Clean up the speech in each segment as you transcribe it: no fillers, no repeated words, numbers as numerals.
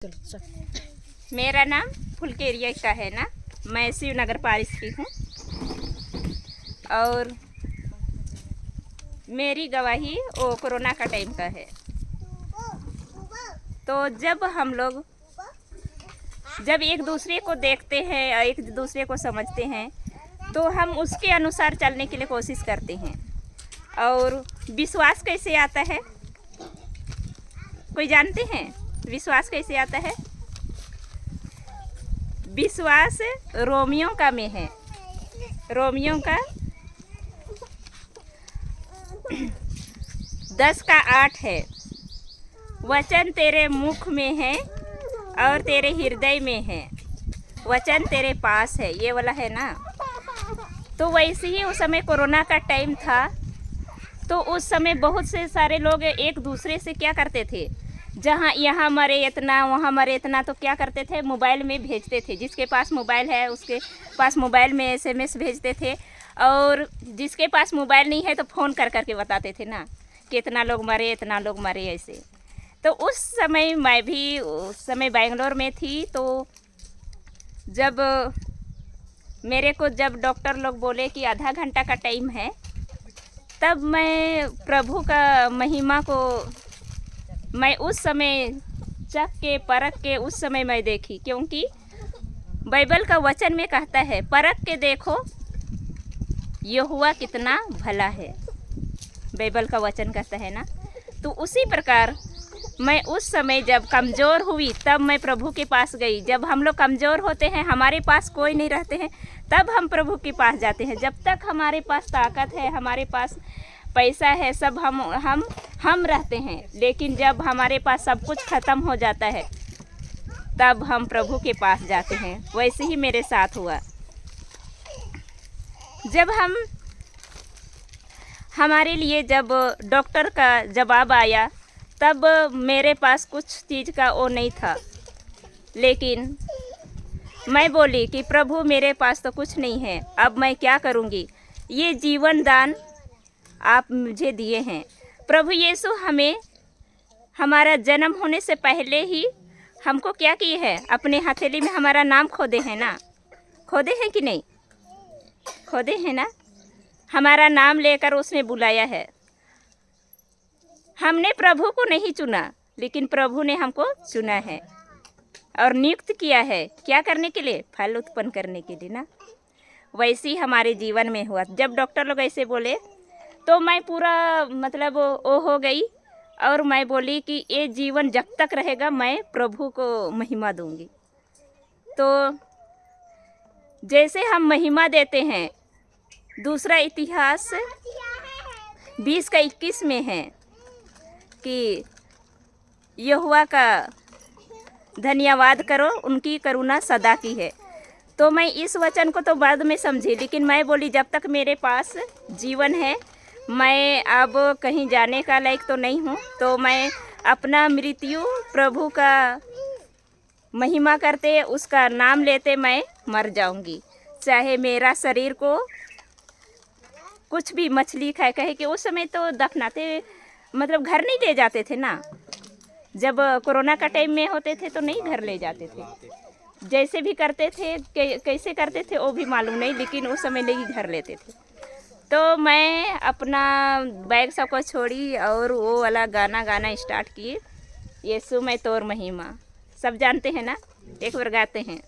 मेरा नाम फुलकेरिया का है ना। मैं शिव नगर पारिस की हूँ और मेरी गवाही वो कोरोना का टाइम का है। तो जब हम लोग जब एक दूसरे को देखते हैं और एक दूसरे को समझते हैं तो हम उसके अनुसार चलने के लिए कोशिश करते हैं। और विश्वास कैसे आता है, कोई जानते हैं विश्वास कैसे आता है? विश्वास रोमियो का में है। रोमियो का 10:8 है। वचन तेरे मुख में है और तेरे हृदय में है, वचन तेरे पास है, ये वाला है ना। तो वैसे ही उस समय कोरोना का टाइम था। तो उस समय बहुत से सारे लोग एक दूसरे से क्या करते थे, जहाँ यहाँ मरे इतना वहाँ मरे इतना, तो क्या करते थे, मोबाइल में भेजते थे। जिसके पास मोबाइल है उसके पास मोबाइल में SMS भेजते थे। और जिसके पास मोबाइल नहीं है तो फ़ोन कर करके बताते थे ना कि इतना लोग मरे इतना लोग मरे ऐसे। तो उस समय मैं भी उस समय बेंगलोर में थी। तो जब मेरे को जब डॉक्टर लोग बोले कि आधा घंटा का टाइम है, तब मैं प्रभु का महिमा को मैं उस समय चख के परख के उस समय मैं देखी। क्योंकि बाइबल का वचन में कहता है परख के देखो यहोवा कितना भला है, बाइबल का वचन कहता है ना। तो उसी प्रकार मैं उस समय जब कमज़ोर हुई तब मैं प्रभु के पास गई। जब हम लोग कमज़ोर होते हैं, हमारे पास कोई नहीं रहते हैं, तब हम प्रभु के पास जाते हैं। जब तक हमारे पास ताकत है, हमारे पास पैसा है, सब हम रहते हैं। लेकिन जब हमारे पास सब कुछ ख़त्म हो जाता है तब हम प्रभु के पास जाते हैं। वैसे ही मेरे साथ हुआ। जब हमारे लिए जब डॉक्टर का जवाब आया तब मेरे पास कुछ चीज़ का वो नहीं था। लेकिन मैं बोली कि प्रभु मेरे पास तो कुछ नहीं है, अब मैं क्या करूँगी? ये जीवन दान आप मुझे दिए हैं। प्रभु यीशु हमें हमारा जन्म होने से पहले ही हमको क्या किए हैं, अपने हथेली में हमारा नाम खोदे हैं ना। खोदे हैं कि नहीं? खोदे हैं ना। हमारा नाम लेकर उसने बुलाया है। हमने प्रभु को नहीं चुना, लेकिन प्रभु ने हमको चुना है और नियुक्त किया है। क्या करने के लिए? फल उत्पन्न करने के लिए ना। वैसे ही हमारे जीवन में हुआ। जब डॉक्टर लोग ऐसे बोले तो मैं पूरा मतलब वो हो गई और मैं बोली कि ये जीवन जब तक रहेगा मैं प्रभु को महिमा दूंगी। तो जैसे हम महिमा देते हैं, दूसरा इतिहास 20:21 में है कि यहोवा का धन्यवाद करो, उनकी करुणा सदा की है। तो मैं इस वचन को तो बाद में समझी, लेकिन मैं बोली जब तक मेरे पास जीवन है, मैं अब कहीं जाने का लायक तो नहीं हूँ। तो मैं अपना मृत्यु प्रभु का महिमा करते, उसका नाम लेते मैं मर जाऊँगी। चाहे मेरा शरीर को कुछ भी मछली खाए, कहे कि उस समय तो दफनाते मतलब घर नहीं ले जाते थे ना। जब कोरोना का टाइम में होते थे तो नहीं घर ले जाते थे। जैसे भी करते थे कैसे करते थे वो भी मालूम नहीं, लेकिन उस समय नहीं घर लेते थे। तो मैं अपना बैग सबको छोड़ी और वो वाला गाना स्टार्ट किए, यीशु मैं तोर महिमा। सब जानते हैं ना, एक बार गाते हैं।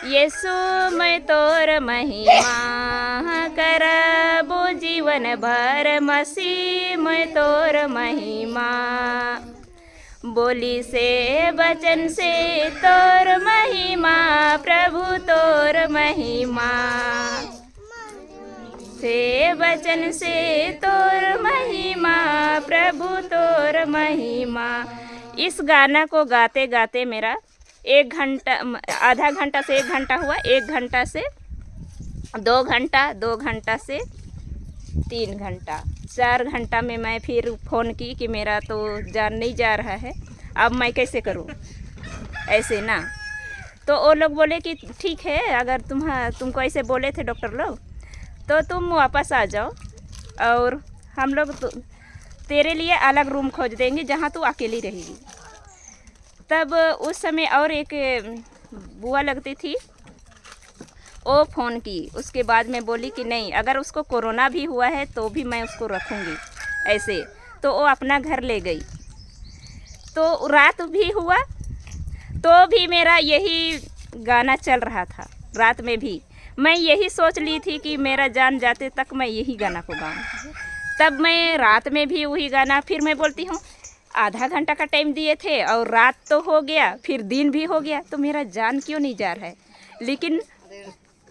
यीशु मैं तोर महिमा करबो जीवन भर, मसीह मैं तोर महिमा। बोली से वचन से तोर महिमा, प्रभु तोर महिमा। से वचन से तोर महिमा, प्रभु तोर महिमा। इस गाना को गाते गाते मेरा 1 घंटा, आधा घंटा से 1 घंटा हुआ, 1 घंटा से 2 घंटा, 2 घंटा से 3 घंटा, 4 घंटा में मैं फिर फ़ोन की कि मेरा तो जान नहीं जा रहा है, अब मैं कैसे करूं ऐसे ना। तो वो लोग बोले कि ठीक है, अगर तुमको ऐसे बोले थे डॉक्टर लोग तो तुम वापस आ जाओ और हम लोग तेरे लिए अलग रूम खोज देंगे जहां तू अकेली रहेगी। तब उस समय और एक बुआ लगती थी, वो फ़ोन की। उसके बाद मैं बोली कि नहीं, अगर उसको कोरोना भी हुआ है तो भी मैं उसको रखूँगी ऐसे। तो वो अपना घर ले गई। तो रात भी हुआ तो भी मेरा यही गाना चल रहा था। रात में भी मैं यही सोच ली थी कि मेरा जान जाते तक मैं यही गाना को गाऊँ। तब मैं रात में भी वही गाना, फिर मैं बोलती हूँ आधा घंटा का टाइम दिए थे और रात तो हो गया, फिर दिन भी हो गया, तो मेरा जान क्यों नहीं जा रहा है। लेकिन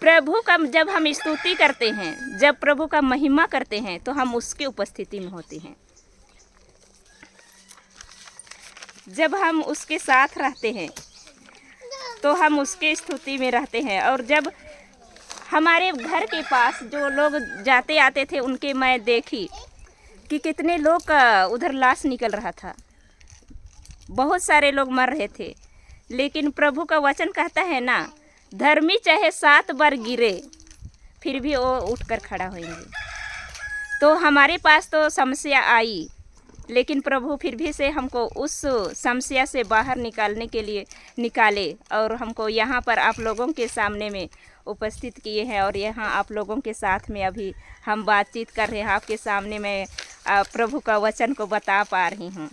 प्रभु का जब हम स्तुति करते हैं, जब प्रभु का महिमा करते हैं, तो हम उसकी उपस्थिति में होते हैं। जब हम उसके साथ रहते हैं तो हम उसके स्तुति में रहते हैं। और जब हमारे घर के पास जो लोग जाते आते थे उनके मैं देखी कि कितने लोग का उधर लाश निकल रहा था, बहुत सारे लोग मर रहे थे। लेकिन प्रभु का वचन कहता है ना, धर्मी चाहे 7 बार गिरे फिर भी वो उठकर खड़ा होंगे। तो हमारे पास तो समस्या आई, लेकिन प्रभु फिर भी से हमको उस समस्या से बाहर निकालने के लिए निकाले और हमको यहाँ पर आप लोगों के सामने में उपस्थित किए हैं। और यहाँ आप लोगों के साथ में अभी हम बातचीत कर रहे हैं, आपके सामने मैं प्रभु का वचन को बता पा रही हूँ।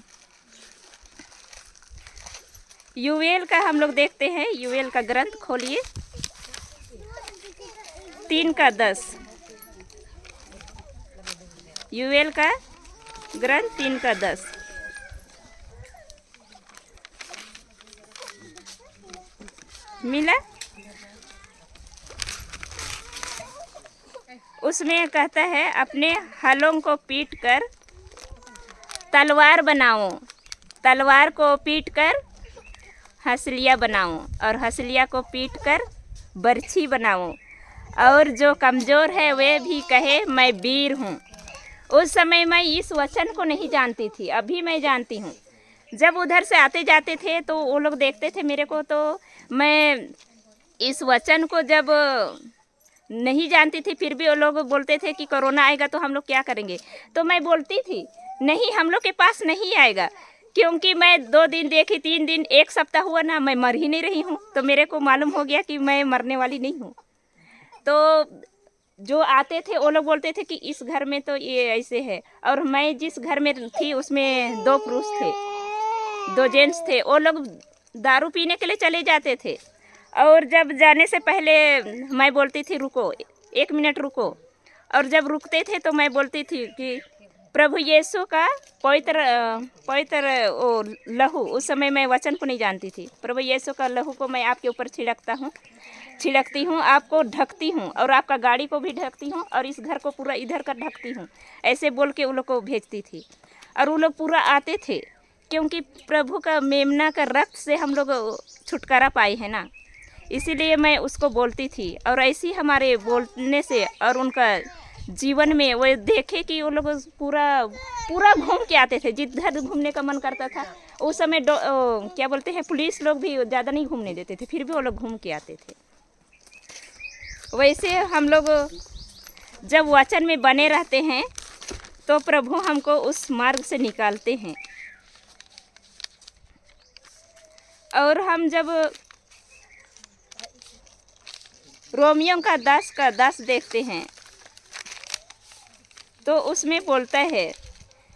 यूएल का हम लोग देखते हैं, यूएल का ग्रंथ खोलिए 3:10। यूएल का ग्रंथ 3:10। मिला? उसमें कहता है अपने हलों को पीट कर तलवार बनाओ, तलवार को पीट कर हंसलिया बनाओ, और हंसलिया को पीट कर बर्छी बनाओ, और जो कमज़ोर है वे भी कहे मैं वीर हूँ। उस समय मैं इस वचन को नहीं जानती थी, अभी मैं जानती हूँ। जब उधर से आते जाते थे तो वो लोग देखते थे मेरे को, तो मैं इस वचन को जब नहीं जानती थी, फिर भी वो लोग बोलते थे कि कोरोना आएगा तो हम लोग क्या करेंगे। तो मैं बोलती थी नहीं, हम लोग के पास नहीं आएगा, क्योंकि मैं 2 दिन देखी, 3 दिन, 1 सप्ताह हुआ ना, मैं मर ही नहीं रही हूँ। तो मेरे को मालूम हो गया कि मैं मरने वाली नहीं हूँ। तो जो आते थे वो लोग बोलते थे कि इस घर में तो ये ऐसे है। और मैं जिस घर में थी उसमें 2 पुरुष थे, 2 जेंट्स थे। वो लोग दारू पीने के लिए चले जाते थे, और जब जाने से पहले मैं बोलती थी रुको, 1 मिनट रुको। और जब रुकते थे तो मैं बोलती थी कि प्रभु यीशु का पवित्र वो लहू, उस समय मैं वचन को नहीं जानती थी, प्रभु यीशु का लहू को मैं आपके ऊपर छिड़कती हूँ, आपको ढकती हूँ, और आपका गाड़ी को भी ढकती हूँ, और इस घर को पूरा इधर का ढकती हूँ। ऐसे बोल के उन लोग को भेजती थी, और वो लोग पूरा आते थे, क्योंकि प्रभु का मेमना का रक्त से हम लोग छुटकारा पाए हैं ना, इसीलिए मैं उसको बोलती थी। और ऐसी हमारे बोलने से और उनका जीवन में वो देखे कि वो लोग पूरा घूम के आते थे, जिधर घूमने का मन करता था। उस समय क्या बोलते हैं, पुलिस लोग भी ज़्यादा नहीं घूमने देते थे, फिर भी वो लोग घूम के आते थे। वैसे हम लोग जब वचन में बने रहते हैं तो प्रभु हमको उस मार्ग से निकालते हैं। और हम जब रोमियो का 10:10 देखते हैं तो उसमें बोलता है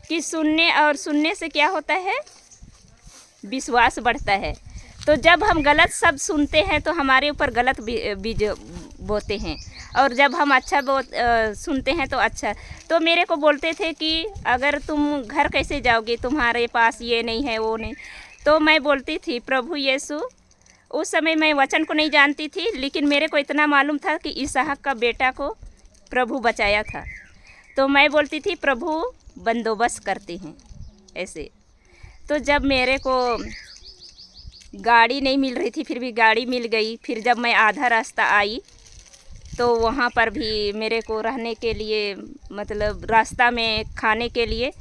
कि सुनने और सुनने से क्या होता है, विश्वास बढ़ता है। तो जब हम गलत शब्द सुनते हैं तो हमारे ऊपर गलत बीज बोते हैं, और जब हम अच्छा सुनते हैं तो अच्छा। तो मेरे को बोलते थे कि अगर तुम घर कैसे जाओगे, तुम्हारे पास ये नहीं है वो नहीं। तो मैं बोलती थी प्रभु यीशु, उस समय मैं वचन को नहीं जानती थी, लेकिन मेरे को इतना मालूम था कि इसहाक का बेटा को प्रभु बचाया था। तो मैं बोलती थी प्रभु बंदोबस्त करते हैं ऐसे। तो जब मेरे को गाड़ी नहीं मिल रही थी, फिर भी गाड़ी मिल गई। फिर जब मैं आधा रास्ता आई तो वहाँ पर भी मेरे को रहने के लिए, मतलब रास्ता में खाने के लिए,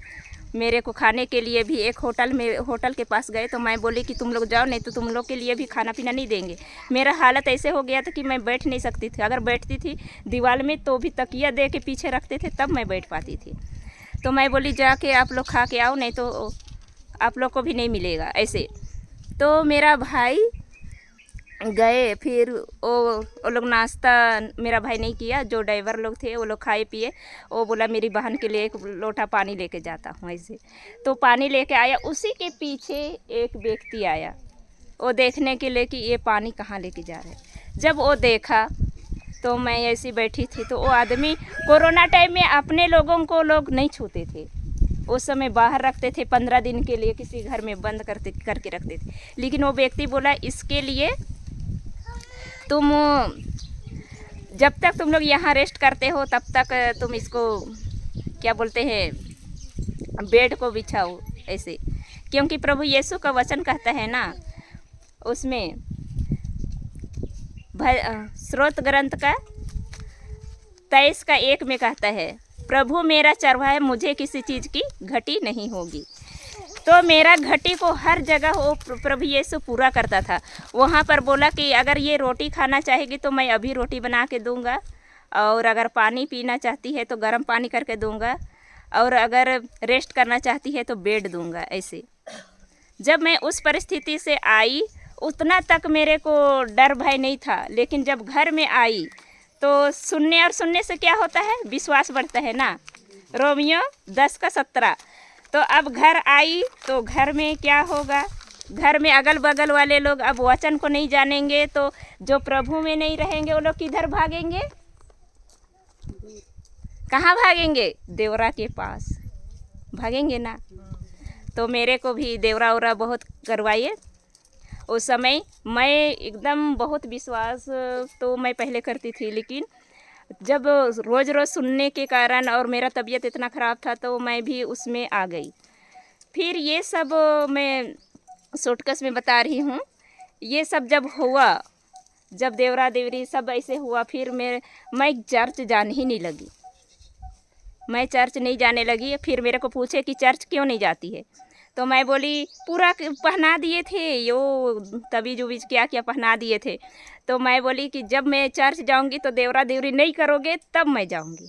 मेरे को खाने के लिए भी एक होटल के पास गए। तो मैं बोली कि तुम लोग जाओ, नहीं तो तुम लोग के लिए भी खाना पीना नहीं देंगे। मेरा हालत ऐसे हो गया था कि मैं बैठ नहीं सकती थी। अगर बैठती थी दीवार में तो भी तकिया दे के पीछे रखते थे, तब मैं बैठ पाती थी। तो मैं बोली जाके आप लोग खा के आओ, नहीं तो आप लोग को भी नहीं मिलेगा ऐसे। तो मेरा भाई गए, फिर वो लोग नाश्ता मेरा भाई नहीं किया, जो ड्राइवर लोग थे वो लोग खाए पिए। वो बोला मेरी बहन के लिए एक लोटा पानी लेके जाता हूँ ऐसे। तो पानी लेके आया, उसी के पीछे एक व्यक्ति आया वो देखने के लिए कि ये पानी कहाँ लेके जा रहे हैं। जब वो देखा तो मैं ऐसी बैठी थी, तो वो आदमी कोरोना टाइम में अपने लोगों को लोग नहीं छूते थे, उस समय बाहर रखते थे 15 दिन के लिए, किसी घर में बंद करके रखते थे। लेकिन वो व्यक्ति बोला इसके लिए तुम जब तक तुम लोग यहाँ रेस्ट करते हो तब तक तुम इसको क्या बोलते हैं, बेड को बिछाओ ऐसे। क्योंकि प्रभु यीशु का वचन कहता है ना, उसमें स्रोत ग्रंथ का 23:1 में कहता है, प्रभु मेरा चरवाहा है, मुझे किसी चीज़ की घटी नहीं होगी। तो मेरा घटी को हर जगह वो प्रभु यीशु पूरा करता था। वहाँ पर बोला कि अगर ये रोटी खाना चाहेगी तो मैं अभी रोटी बना के दूँगा, और अगर पानी पीना चाहती है तो गर्म पानी करके दूँगा, और अगर रेस्ट करना चाहती है तो बेड दूँगा ऐसे। जब मैं उस परिस्थिति से आई उतना तक मेरे को डर भय नहीं था, लेकिन जब घर में आई तो सुनने और सुनने से क्या होता है, विश्वास बढ़ता है ना। रोमियो 10:17। तो अब घर आई तो घर में क्या होगा, घर में अगल बगल वाले लोग अब वचन को नहीं जानेंगे, तो जो प्रभु में नहीं रहेंगे वो लोग किधर भागेंगे, कहाँ भागेंगे, देवरा के पास भागेंगे ना। तो मेरे को भी देवरा उरा बहुत करवाइए। उस समय मैं एकदम बहुत विश्वास तो मैं पहले करती थी, लेकिन जब रोज़ रोज़ सुनने के कारण और मेरा तबीयत इतना ख़राब था तो मैं भी उसमें आ गई। फिर ये सब मैं शॉर्टकट में बता रही हूँ। ये सब जब हुआ, जब देवरा देवरी सब ऐसे हुआ, फिर मैं चर्च जाने ही नहीं लगी। मैं चर्च नहीं जाने लगी। फिर मेरे को पूछे कि चर्च क्यों नहीं जाती है, तो मैं बोली पूरा पहना दिए थे, यो तबीज उबीज क्या क्या पहना दिए थे। तो मैं बोली कि जब मैं चर्च जाऊंगी तो देवरा देवरी नहीं करोगे तब मैं जाऊंगी,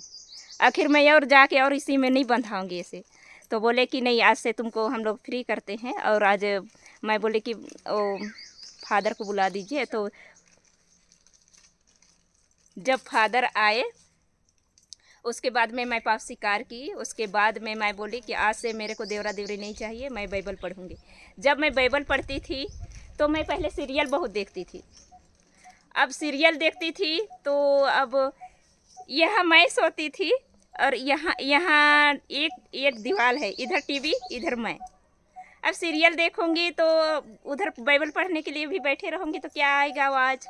आखिर मैं और जाके और इसी में नहीं बंधाऊंगी ऐसे। तो बोले कि नहीं, आज से तुमको हम लोग फ्री करते हैं। और आज मैं बोली कि फादर को बुला दीजिए। तो जब फादर आए उसके बाद में मैं पाप स्वीकार की। उसके बाद में मैं बोली कि आज से मेरे को देवरा देवरी नहीं चाहिए, मैं बाइबल पढ़ूंगी। जब मैं बाइबल पढ़ती थी तो मैं पहले सीरियल बहुत देखती थी। अब सीरियल देखती थी तो अब यहाँ मैं सोती थी और यहाँ एक दीवार है, इधर टीवी इधर मैं। अब सीरियल देखूंगी तो उधर बाइबल पढ़ने के लिए भी बैठे रहूँगी तो क्या आएगा आवाज़,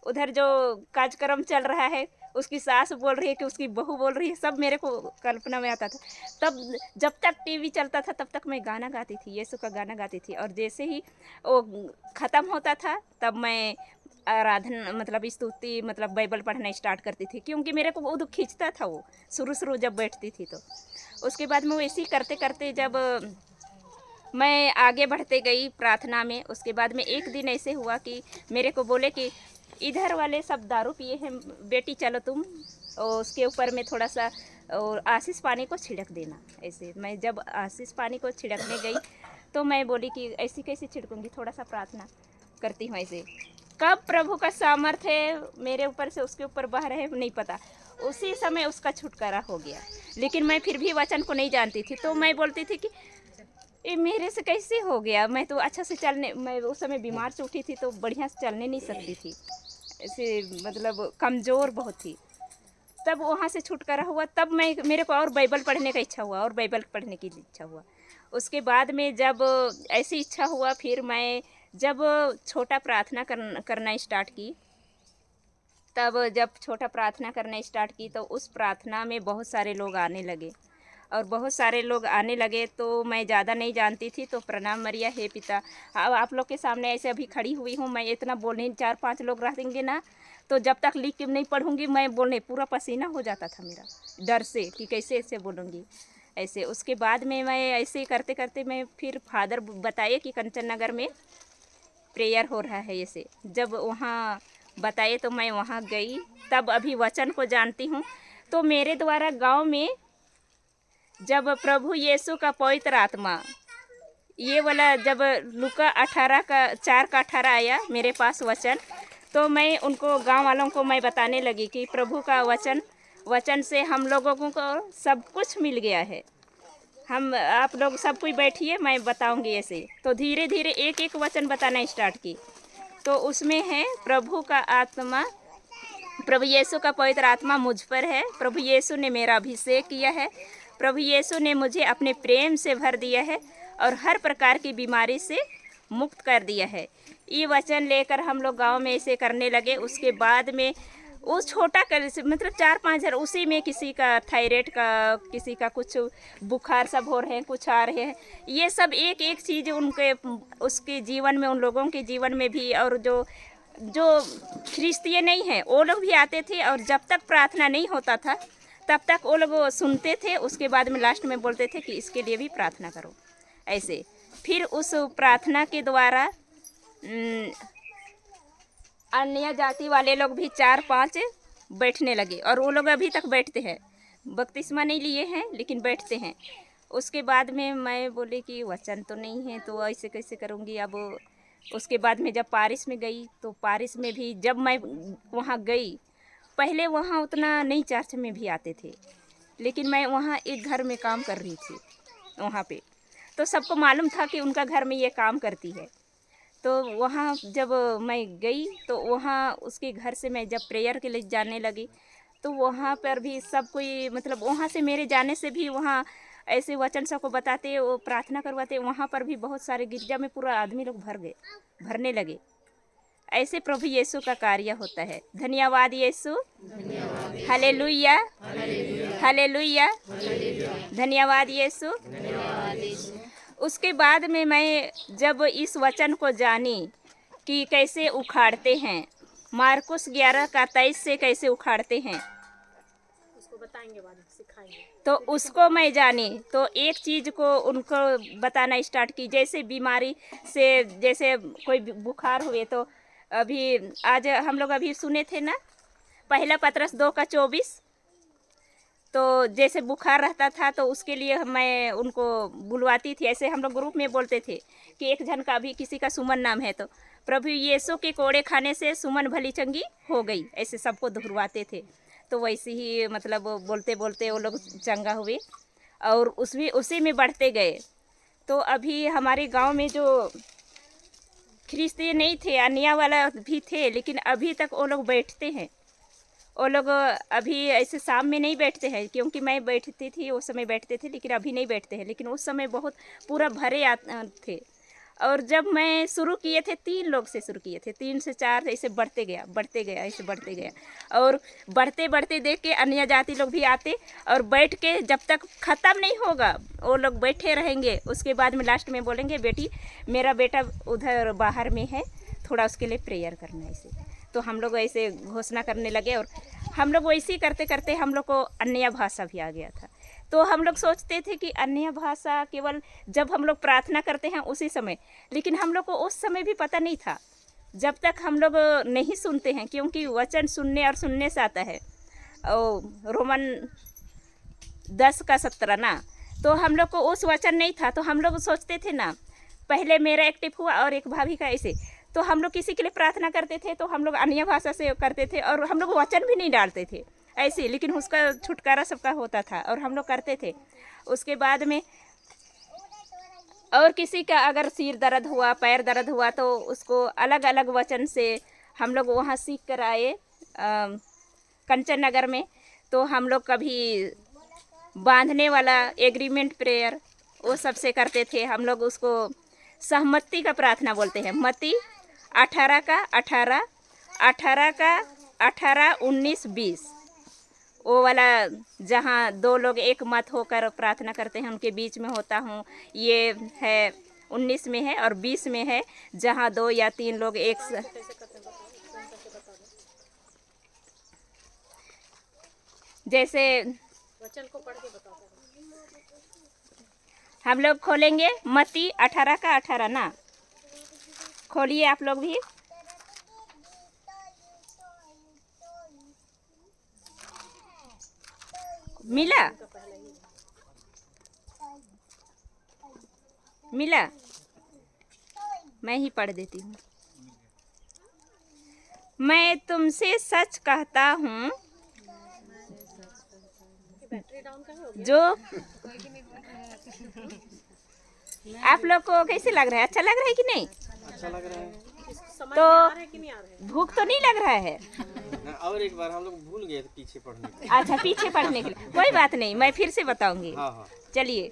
उधर जो कार्यक्रम चल रहा है उसकी सास बोल रही है कि उसकी बहू बोल रही है, सब मेरे को कल्पना में आता था। तब जब तक टीवी चलता था तब तक मैं गाना गाती थी, यीशु का गाना गाती थी। और जैसे ही वो ख़त्म होता था तब मैं आराधना मतलब स्तुति मतलब बाइबल पढ़ना स्टार्ट करती थी, क्योंकि मेरे को वो खींचता था वो शुरू जब बैठती थी। तो उसके बाद में वो ऐसे ही करते करते जब मैं आगे बढ़ते गई प्रार्थना में, उसके बाद में एक दिन ऐसे हुआ कि मेरे को बोले कि इधर वाले सब दारू पिए हैं बेटी, चलो तुम और उसके ऊपर में थोड़ा सा और आशीष पानी को छिड़क देना ऐसे। मैं जब आशीष पानी को छिड़कने गई तो मैं बोली कि ऐसी कैसे छिड़कूंगी, थोड़ा सा प्रार्थना करती हूँ ऐसे। कब प्रभु का सामर्थ्य है मेरे ऊपर से उसके ऊपर बह रहे नहीं पता, उसी समय उसका छुटकारा हो गया। लेकिन मैं फिर भी वचन को नहीं जानती थी, तो मैं बोलती थी कि ये मेरे से कैसे हो गया, मैं तो अच्छा से चलने, मैं उस समय बीमार से उठी थी तो बढ़िया से चलने नहीं सकती थी, ऐसे मतलब कमज़ोर बहुत थी। तब वहाँ से छुटकारा हुआ, तब मेरे को और बाइबल पढ़ने का इच्छा हुआ और बाइबल पढ़ने की इच्छा हुआ। उसके बाद में जब ऐसी इच्छा हुआ, फिर मैं जब छोटा प्रार्थना करना स्टार्ट की, तब जब छोटा प्रार्थना करना स्टार्ट की तो उस प्रार्थना में बहुत सारे लोग आने लगे। और बहुत सारे लोग आने लगे तो मैं ज़्यादा नहीं जानती थी। तो प्रणाम मरिया हे पिता, अब आप लोग के सामने ऐसे अभी खड़ी हुई हूँ, मैं इतना बोलने 4-5 लोग रहेंगे ना, तो जब तक लिख के नहीं पढ़ूँगी मैं बोलने पूरा पसीना हो जाता था मेरा डर से कि कैसे ऐसे बोलूँगी ऐसे। उसके बाद में मैं ऐसे करते करते मैं फिर फादर बताए कि कंचन नगर में प्रेयर हो रहा है ऐसे। जब वहाँ बताए तो मैं वहाँ गई, तब अभी वचन को जानती हूँ। तो मेरे द्वारा गांव में जब प्रभु यीशु का पवित्र आत्मा ये वाला जब लूका 4 का 18 आया मेरे पास वचन, तो मैं उनको गांव वालों को मैं बताने लगी कि प्रभु का वचन से हम लोगों को सब कुछ मिल गया है। हम आप लोग सब कोई बैठिए, मैं बताऊंगी ऐसे। तो धीरे धीरे एक एक वचन बताना स्टार्ट की। तो उसमें है प्रभु यीशु का पवित्र आत्मा मुझ पर है, प्रभु यीशु ने मेरा अभिषेक किया है, प्रभु यीशु ने मुझे अपने प्रेम से भर दिया है और हर प्रकार की बीमारी से मुक्त कर दिया है। ये वचन लेकर हम लोग गांव में ऐसे करने लगे। उसके बाद में वो छोटा कर मतलब 4-5 हजार, उसी में किसी का थायराइड का, किसी का कुछ बुखार सब हो रहे हैं, कुछ आ रहे हैं। ये सब एक एक चीज़ उनके उसके जीवन में, उन लोगों के जीवन में भी, और जो ख्रिस्तीय नहीं है वो लोग भी आते थे। और जब तक प्रार्थना नहीं होता था तब तक वो लोग सुनते थे। उसके बाद में लास्ट में बोलते थे कि इसके लिए भी प्रार्थना करो ऐसे। फिर उस प्रार्थना के द्वारा अन्य जाति वाले लोग भी 4-5 बैठने लगे, और वो लोग अभी तक बैठते हैं। बपतिस्मा नहीं लिए हैं लेकिन बैठते हैं। उसके बाद में मैं बोली कि वचन तो नहीं है तो ऐसे कैसे करूँगी अब। उसके बाद में जब पारिस में गई, तो पारिस में भी जब मैं वहाँ गई, पहले वहाँ उतना नहीं चर्च में भी आते थे, लेकिन मैं वहाँ एक घर में काम कर रही थी वहाँ पे, तो सबको मालूम था कि उनका घर में ये काम करती है। तो वहाँ जब मैं गई तो वहाँ उसके घर से मैं जब प्रेयर के लिए जाने लगी, तो वहाँ पर भी सब कोई मतलब वहाँ से मेरे जाने से भी वहाँ ऐसे वचन सबको बताते, वो प्रार्थना करवाते। वहाँ पर भी बहुत सारे गिरजा में पूरा आदमी लोग भरने लगे। ऐसे प्रभु यीशु का कार्य होता है। धन्यवाद यीशु, हालेलुया, हालेलुया, धन्यवाद यीशु। उसके बाद में मैं जब इस वचन को जानी कि कैसे उखाड़ते हैं, मार्कुस 11:23 से कैसे उखाड़ते हैं, उसको बताएंगे, बाद में सिखाएंगे। तो उसको मैं जानी, तो एक चीज़ को उनको बताना स्टार्ट की। जैसे बीमारी से, जैसे कोई बुखार हुए, तो अभी आज हम लोग अभी सुने थे ना, 1 पतरस 2:24। तो जैसे बुखार रहता था तो उसके लिए मैं उनको बुलवाती थी। ऐसे हम लोग ग्रुप में बोलते थे कि एक जन का भी किसी का सुमन नाम है, तो प्रभु यीशु के कोड़े खाने से सुमन भली चंगी हो गई, ऐसे सबको दोहरवाते थे। तो वैसे ही मतलब बोलते बोलते वो लोग चंगा हुए और उसी में बढ़ते गए। तो अभी हमारे गांव में जो ख्रिस्ती नहीं थे, अन्य वाला भी थे, लेकिन अभी तक वो लोग बैठते हैं। वो लोग अभी ऐसे शाम में नहीं बैठते हैं, क्योंकि मैं बैठती थी उस समय बैठते थे, लेकिन अभी नहीं बैठते हैं। लेकिन उस समय बहुत पूरा भरे थे। और जब मैं शुरू किए थे 3 लोग से शुरू किए थे, 3 से 4 ऐसे बढ़ते गया ऐसे बढ़ते गया। और बढ़ते बढ़ते देख के अन्य जाति लोग भी आते और बैठ के जब तक ख़त्म नहीं होगा वो लोग बैठे रहेंगे। उसके बाद में लास्ट में बोलेंगे, बेटी मेरा बेटा उधर बाहर में है, थोड़ा उसके लिए प्रेयर करना ऐसे। तो हम लोग ऐसे घोषणा करने लगे, और हम लोग वैसे ही करते करते हम लोग को अन्य भाषा भी आ गया था। तो हम लोग सोचते थे कि अन्य भाषा केवल जब हम लोग प्रार्थना करते हैं उसी समय, लेकिन हम लोग को उस समय भी पता नहीं था जब तक हम लोग नहीं सुनते हैं, क्योंकि वचन सुनने और सुनने से आता है। और रोमन 10:17 ना, तो हम लोग को उस वचन नहीं था। तो हम लोग सोचते थे ना, पहले मेरा एक्टिव हुआ और एक भाभी का ऐसे, तो हम लोग किसी के लिए प्रार्थना करते थे तो हम लोग अन्य भाषा से करते थे, और हम लोग वचन भी नहीं डालते थे ऐसे, लेकिन उसका छुटकारा सबका होता था और हम लोग करते थे। उसके बाद में और किसी का अगर सिर दर्द हुआ, पैर दर्द हुआ, तो उसको अलग अलग वचन से हम लोग वहाँ सीख कर आए कंचन नगर में। तो हम लोग कभी बांधने वाला एग्रीमेंट प्रेयर वो सबसे करते थे। हम लोग उसको सहमति का प्रार्थना बोलते हैं। मत्ती 18:18, 18:18, 19, 20, वो वाला जहाँ 2 लोग एक मत होकर प्रार्थना करते हैं उनके बीच में होता हूँ, ये है 19 में है। और 20 में है जहाँ 2 या 3 लोग एक जैसे वचन को पढ़ के बताओ। हम लोग खोलेंगे मत्ती 18:18 ना, खोलिए आप लोग भी। मिला मैं ही पढ़ देती हूँ। मैं तुमसे सच कहता हूँ, जो आप लोग को कैसे लग रहा है? अच्छा लग रहा है कि नहीं? अच्छा लग रहा है। तो भूख तो नहीं लग रहा है? और एक बार हम लोग भूल गए थे पीछे पढ़ने के। अच्छा, पीछे पढ़ने के लिए कोई बात नहीं, मैं फिर से बताऊंगी। हाँ हाँ। चलिए,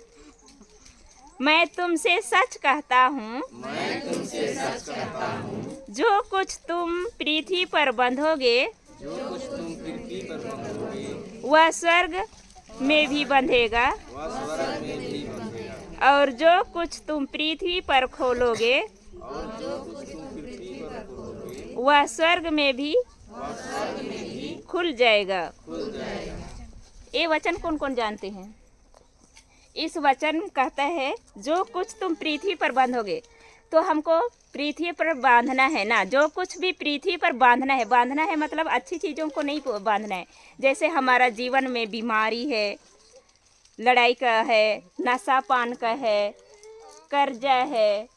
मैं तुमसे सच कहता हूँ, जो कुछ तुम पृथ्वी पर बंधोगे वह स्वर्ग में भी बंधेगा, और जो कुछ तुम पृथ्वी पर खोलोगे वह स्वर्ग में भी खुल जाएगा। ये वचन कौन कौन जानते हैं? इस वचन कहता है जो कुछ तुम पृथ्वी पर बांधोगे, तो हमको पृथ्वी पर बांधना है ना, जो कुछ भी पृथ्वी पर बांधना है। बांधना है मतलब अच्छी चीज़ों को नहीं बांधना है। जैसे हमारा जीवन में बीमारी है, लड़ाई का है, नशा पान का है, कर्जा है,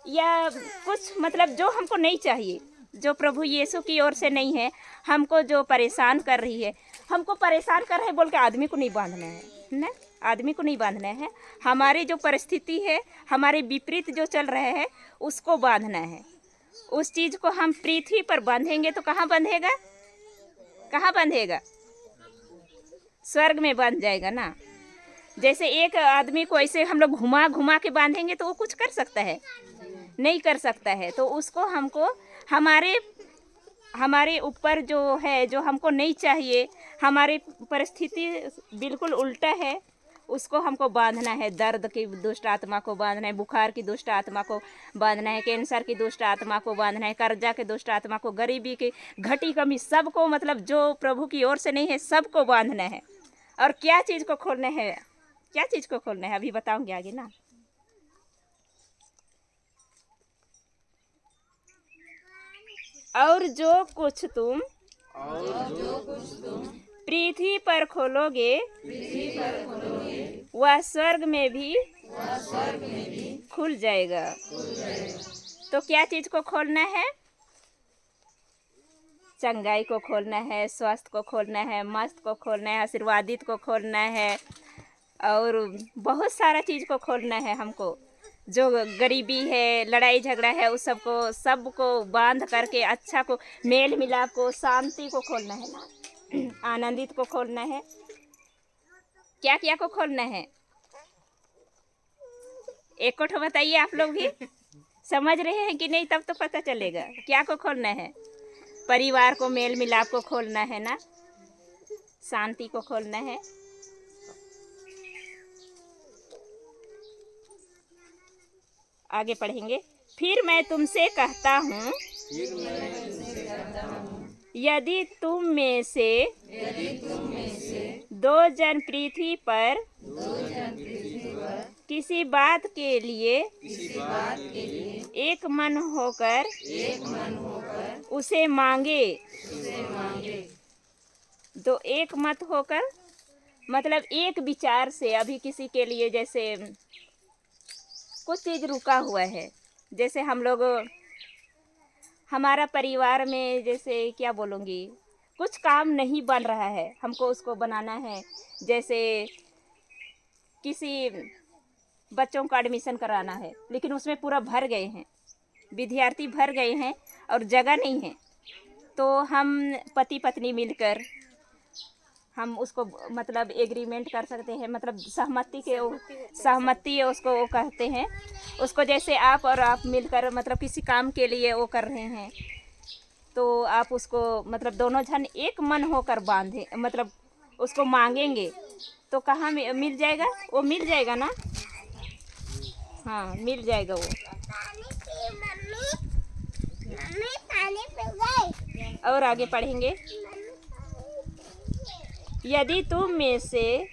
या कुछ मतलब जो हमको नहीं चाहिए, जो प्रभु यीशु की ओर से नहीं है, हमको जो परेशान कर रही है, हमको परेशान कर रहा है बोल के आदमी को नहीं बांधना है ना, आदमी को नहीं बांधना है। हमारी जो परिस्थिति है, हमारे विपरीत जो चल रहे हैं, उसको बांधना है। उस चीज़ को हम पृथ्वी पर बांधेंगे तो कहाँ बंधेगा? कहाँ बंधेगा? स्वर्ग में बंध जाएगा ना। जैसे एक आदमी को ऐसे हम लोग घुमा घुमा के बांधेंगे तो वो कुछ कर सकता है? नहीं कर सकता है। तो उसको हमको हमारे ऊपर जो है, जो हमको नहीं चाहिए, हमारी परिस्थिति बिल्कुल उल्टा है, उसको हमको बांधना है। दर्द की दुष्ट आत्मा को बांधना है, बुखार की दुष्ट आत्मा को बांधना है, कैंसर की दुष्ट आत्मा को बांधना है, कर्जा के दुष्ट आत्मा को, गरीबी की घटी कमी, सबको, मतलब जो प्रभु की ओर से नहीं है, सबको बांधना है। और क्या चीज़ को खोलना है? क्या चीज़ को खोलना है अभी बताऊंगी आगे ना। और जो कुछ तुम पृथ्वी पर खोलोगे वह स्वर्ग में भी खुल जाएगा। तो क्या चीज़ को खोलना है? चंगाई को खोलना है, स्वास्थ्य को खोलना है, मस्त को खोलना है, आशीर्वादित को खोलना है, और बहुत सारा चीज़ को खोलना है हमको। जो गरीबी है, लड़ाई झगड़ा है, उस सबको बांध करके अच्छा को, मेल मिलाप को, शांति को खोलना है ना, आनंदित को खोलना है। क्या क्या को खोलना है? एक को बताइए, आप लोग भी समझ रहे हैं कि नहीं? तब तो पता चलेगा क्या को खोलना है। परिवार को, मेल मिलाप को खोलना है ना, शांति को खोलना है। आगे पढ़ेंगे। फिर मैं तुमसे कहता हूँ, यदि तुम में से दो जन पृथ्वी पर किसी बात के लिए एक मन होकर उसे मांगे, तो एक मत होकर मतलब एक विचार से, अभी किसी के लिए जैसे कुछ चीज़ रुका हुआ है, जैसे हम लोग, हमारा परिवार में जैसे क्या बोलूँगी, कुछ काम नहीं बन रहा है, हमको उसको बनाना है। जैसे किसी बच्चों का एडमिशन कराना है, लेकिन उसमें पूरा भर गए हैं, विद्यार्थी भर गए हैं और जगह नहीं है, तो हम पति पत्नी मिलकर हम उसको मतलब एग्रीमेंट कर सकते हैं, मतलब सहमति उसको वो कहते हैं। उसको जैसे आप और आप मिलकर मतलब किसी काम के लिए वो कर रहे हैं, तो आप उसको मतलब दोनों जन एक मन होकर बांधे, मतलब उसको मांगेंगे तो कहाँ मिल जाएगा? वो मिल जाएगा ना। हाँ, मिल जाएगा वो। और आगे पढ़ेंगे। यदि तुम में से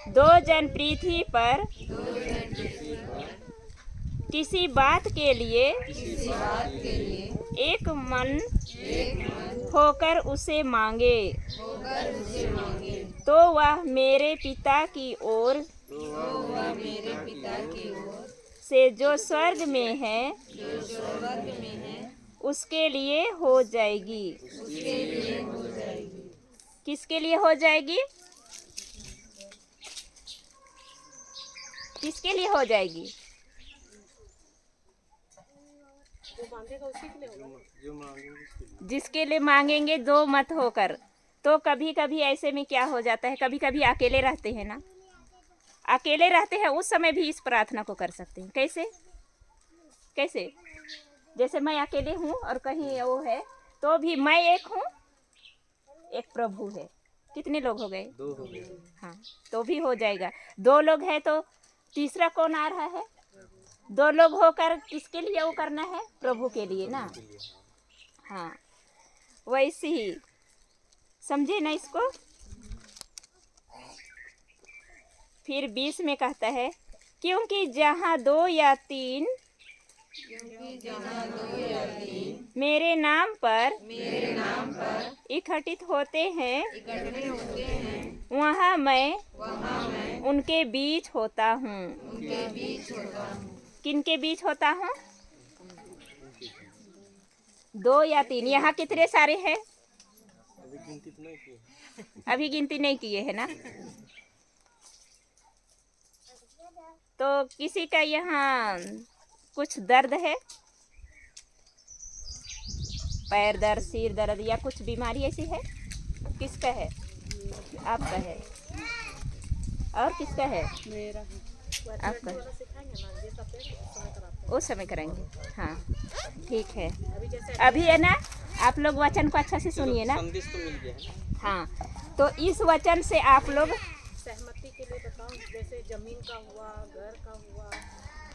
दो जन पृथ्वी पर किसी बात के लिए एक मन होकर उसे मांगे, तो वह मेरे पिता की ओर से जो स्वर्ग में है उसके लिए हो जाएगी। किसके लिए हो जाएगी? किसके लिए हो जाएगी? जो मांगेंगे उसके लिए। जिसके लिए मांगेंगे दो मत होकर। तो कभी कभी ऐसे में क्या हो जाता है, कभी कभी अकेले रहते हैं ना, अकेले रहते हैं, उस समय भी इस प्रार्थना को कर सकते हैं। कैसे कैसे? जैसे मैं अकेले हूँ और कहीं वो है, तो भी मैं एक हूँ, एक प्रभु है। कितने लोग हो गए? 2 हो गए। हाँ, तो भी हो जाएगा। 2 लोग हैं तो तीसरा कौन आ रहा है? 2 लोग होकर किसके लिए वो करना है? प्रभु के लिए ना। के लिए। हाँ, वैसे ही समझे ना इसको। फिर 20 में कहता है, क्योंकि जहाँ 2 या 3 मेरे नाम पर इकट्ठित होते हैं, वहाँ मैं उनके बीच होता हूँ। किनके बीच होता हूँ? 2 या 3। यहाँ कितने सारे हैं? अभी गिनती तो नहीं की। अभी गिनती नहीं किए है ना। तो किसी का यहाँ कुछ दर्द है, पैर दर्द, सिर दर्द या कुछ बीमारी ऐसी है? किसका है? आपका है। और किसका है? मेरा आपका। उस समय करेंगे। हाँ, ठीक है। अभी है ना, आप लोग वचन को अच्छा से सुनिए ना। संदेश तो मिल गया है। हाँ, तो इस वचन से आप लोग सहमति के लिए बताओ, जैसे जमीन का हुआ, घर का हुआ,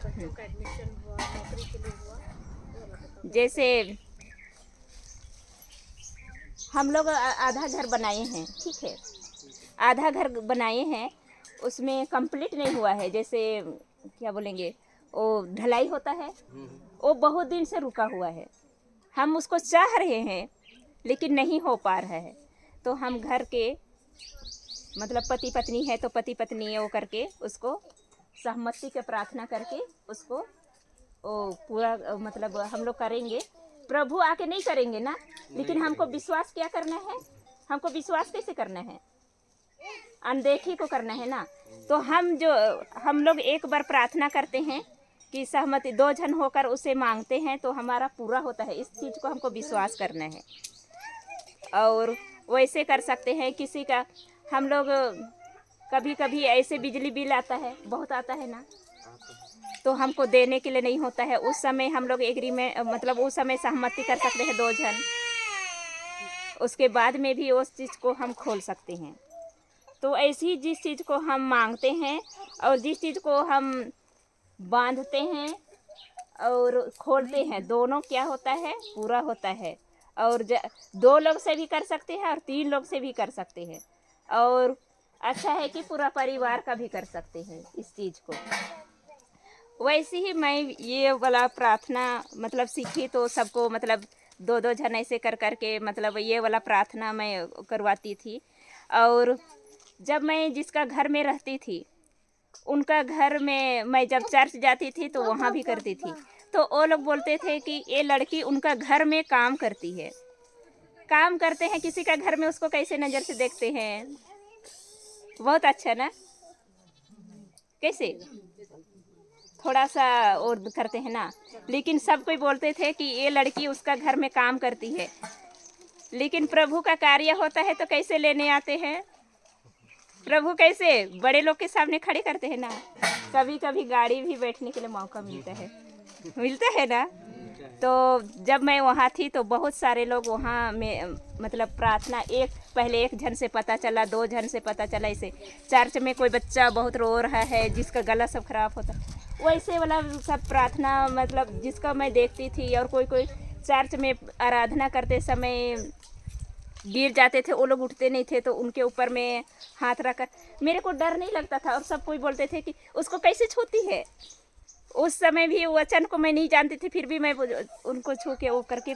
बच्चों का एडमिशन हुआ, नौकरी के लिए हुआ, वो वाला बताओ। जैसे हम लोग आधा घर बनाए हैं, ठीक है, आधा घर बनाए हैं, उसमें कंप्लीट नहीं हुआ है। जैसे क्या बोलेंगे, वो ढलाई होता है, वो बहुत दिन से रुका हुआ है। हम उसको चाह रहे हैं लेकिन नहीं हो पा रहा है। तो हम घर के मतलब पति पत्नी है तो पति पत्नी वो करके उसको सहमति के प्रार्थना करके उसको वो पूरा मतलब हम लोग करेंगे। प्रभु आके नहीं करेंगे ना, लेकिन हमको विश्वास क्या करना है? हमको विश्वास कैसे करना है? अनदेखी को करना है ना। तो हम लोग एक बार प्रार्थना करते हैं कि सहमति 2 जन होकर उसे मांगते हैं तो हमारा पूरा होता है। इस चीज़ को हमको विश्वास करना है। और वैसे कर सकते हैं किसी का, हम लोग कभी कभी ऐसे बिजली बिल आता है, बहुत आता है ना, तो हमको देने के लिए नहीं होता है। उस समय हम लोग एग्रीमेंट मतलब उस समय सहमति कर सकते हैं 2 जन। उसके बाद में भी उस चीज़ को हम खोल सकते हैं। तो ऐसी जिस चीज़ को हम मांगते हैं और जिस चीज़ को हम बांधते हैं और खोलते हैं, दोनों क्या होता है? पूरा होता है। और 2 लोग से भी कर सकते हैं और 3 लोग से भी कर सकते हैं। और अच्छा है कि पूरा परिवार का भी कर सकते हैं इस चीज़ को। वैसे ही मैं ये वाला प्रार्थना मतलब सीखी तो सबको मतलब 2-2 जन ऐसे कर के मतलब ये वाला प्रार्थना मैं करवाती थी। और जब मैं जिसका घर में रहती थी उनका घर में मैं जब चर्च जाती थी तो वहाँ भी करती थी। तो वो लोग बोलते थे कि ये लड़की उनका घर में काम करती है। काम करते हैं किसी का घर में, उसको कैसे नज़र से देखते हैं? बहुत अच्छा ना। कैसे थोड़ा सा और करते हैं ना, लेकिन सब कोई बोलते थे कि ये लड़की उसका घर में काम करती है। लेकिन प्रभु का कार्य होता है तो कैसे लेने आते हैं? प्रभु कैसे बड़े लोग के सामने खड़े करते हैं ना। कभी कभी गाड़ी भी बैठने के लिए मौका मिलता है ना। तो जब मैं वहाँ थी तो बहुत सारे लोग वहाँ में मतलब प्रार्थना पहले 1 जन से पता चला, 2 जन से पता चला। ऐसे चर्च में कोई बच्चा बहुत रो रहा है जिसका गला सब खराब होता, वैसे वाला सब प्रार्थना मतलब जिसका मैं देखती थी। और कोई चर्च में आराधना करते समय गिर जाते थे, वो लोग उठते नहीं थे तो उनके ऊपर में हाथ रखकर मेरे को डर नहीं लगता था। और सब कोई बोलते थे कि उसको कैसे छूती है। उस समय भी वचन को मैं नहीं जानती थी, फिर भी मैं उनको छू के वो करके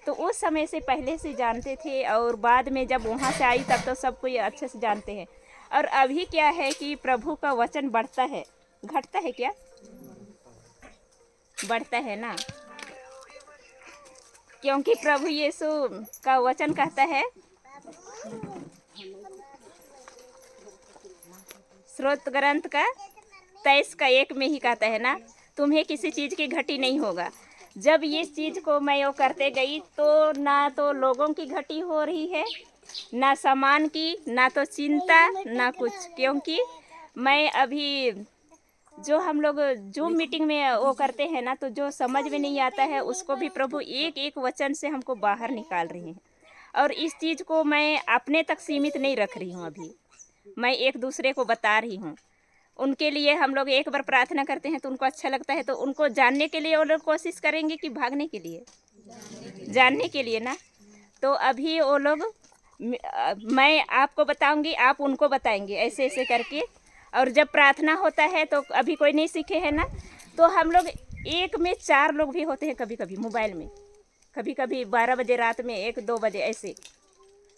तो उस समय से पहले से जानते थे। और बाद में जब वहाँ से आई तब तो सब कोई अच्छे से जानते हैं। और अभी क्या है कि प्रभु का वचन बढ़ता है, घटता है क्या? बढ़ता है ना, क्योंकि प्रभु यीशु का वचन कहता है, स्रोत ग्रंथ का 23:1 में ही कहता है ना, तुम्हें किसी चीज़ की घटी नहीं होगा। जब इस चीज़ को मैं वो करते गई तो ना तो लोगों की घटी हो रही है, ना सामान की, ना तो चिंता, ना कुछ, क्योंकि मैं अभी जो हम लोग जूम मीटिंग में वो करते हैं ना, तो जो समझ में नहीं आता है उसको भी प्रभु एक एक वचन से हमको बाहर निकाल रहे हैं। और इस चीज़ को मैं अपने तक सीमित नहीं रख रही हूँ, अभी मैं एक दूसरे को बता रही हूँ। उनके लिए हम लोग एक बार प्रार्थना करते हैं तो उनको अच्छा लगता है, तो उनको जानने के लिए वो लोग कोशिश करेंगे कि भागने के लिए, जानने के लिए ना। तो अभी वो लोग, मैं आपको बताऊंगी, आप उनको बताएंगे, ऐसे ऐसे करके। और जब प्रार्थना होता है तो अभी कोई नहीं सीखे हैं ना, तो हम लोग एक में 4 लोग भी होते हैं कभी कभी मोबाइल में, कभी कभी 12 बजे रात में, 1-2 बजे ऐसे।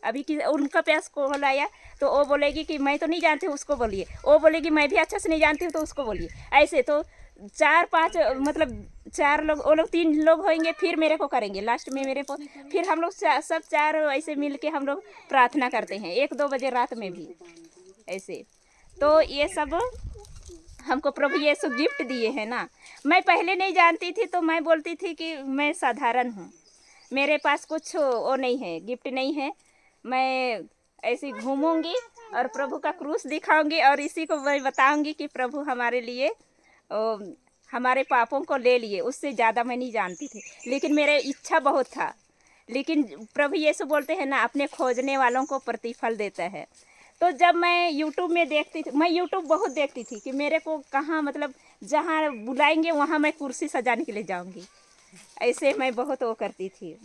अभी कि उनका प्यास कॉल आया तो वो बोलेगी कि मैं तो नहीं जानती हूँ, उसको बोलिए। वो बोलेगी मैं भी अच्छे से नहीं जानती हूँ, तो उसको बोलिए। ऐसे तो 4-5 मतलब 4 लोग, वो लोग 3 लोग होंगे, फिर मेरे को करेंगे, लास्ट में मेरे को, फिर हम लोग सब 4 ऐसे मिल के हम लोग प्रार्थना करते हैं 1-2 बजे रात में भी ऐसे। तो ये सब हमको प्रभु यीशु गिफ्ट दिए हैं ना। मैं पहले नहीं जानती थी तो मैं बोलती थी कि मैं साधारण हूँ, मेरे पास कुछ वो नहीं है, गिफ्ट नहीं है, मैं ऐसी घूमूंगी और प्रभु का क्रूस दिखाऊंगी और इसी को मैं बताऊंगी कि प्रभु हमारे लिए हमारे पापों को ले लिए। उससे ज़्यादा मैं नहीं जानती थी, लेकिन मेरे इच्छा बहुत था। लेकिन प्रभु यीशु बोलते हैं ना, अपने खोजने वालों को प्रतिफल देता है। तो जब मैं यूट्यूब में देखती थी, मैं यूट्यूब बहुत देखती थी कि मेरे को कहाँ, मतलब जहाँ बुलाएंगे वहाँ मैं कुर्सी सजाने के लिए जाऊँगी, ऐसे मैं बहुत वो करती थी।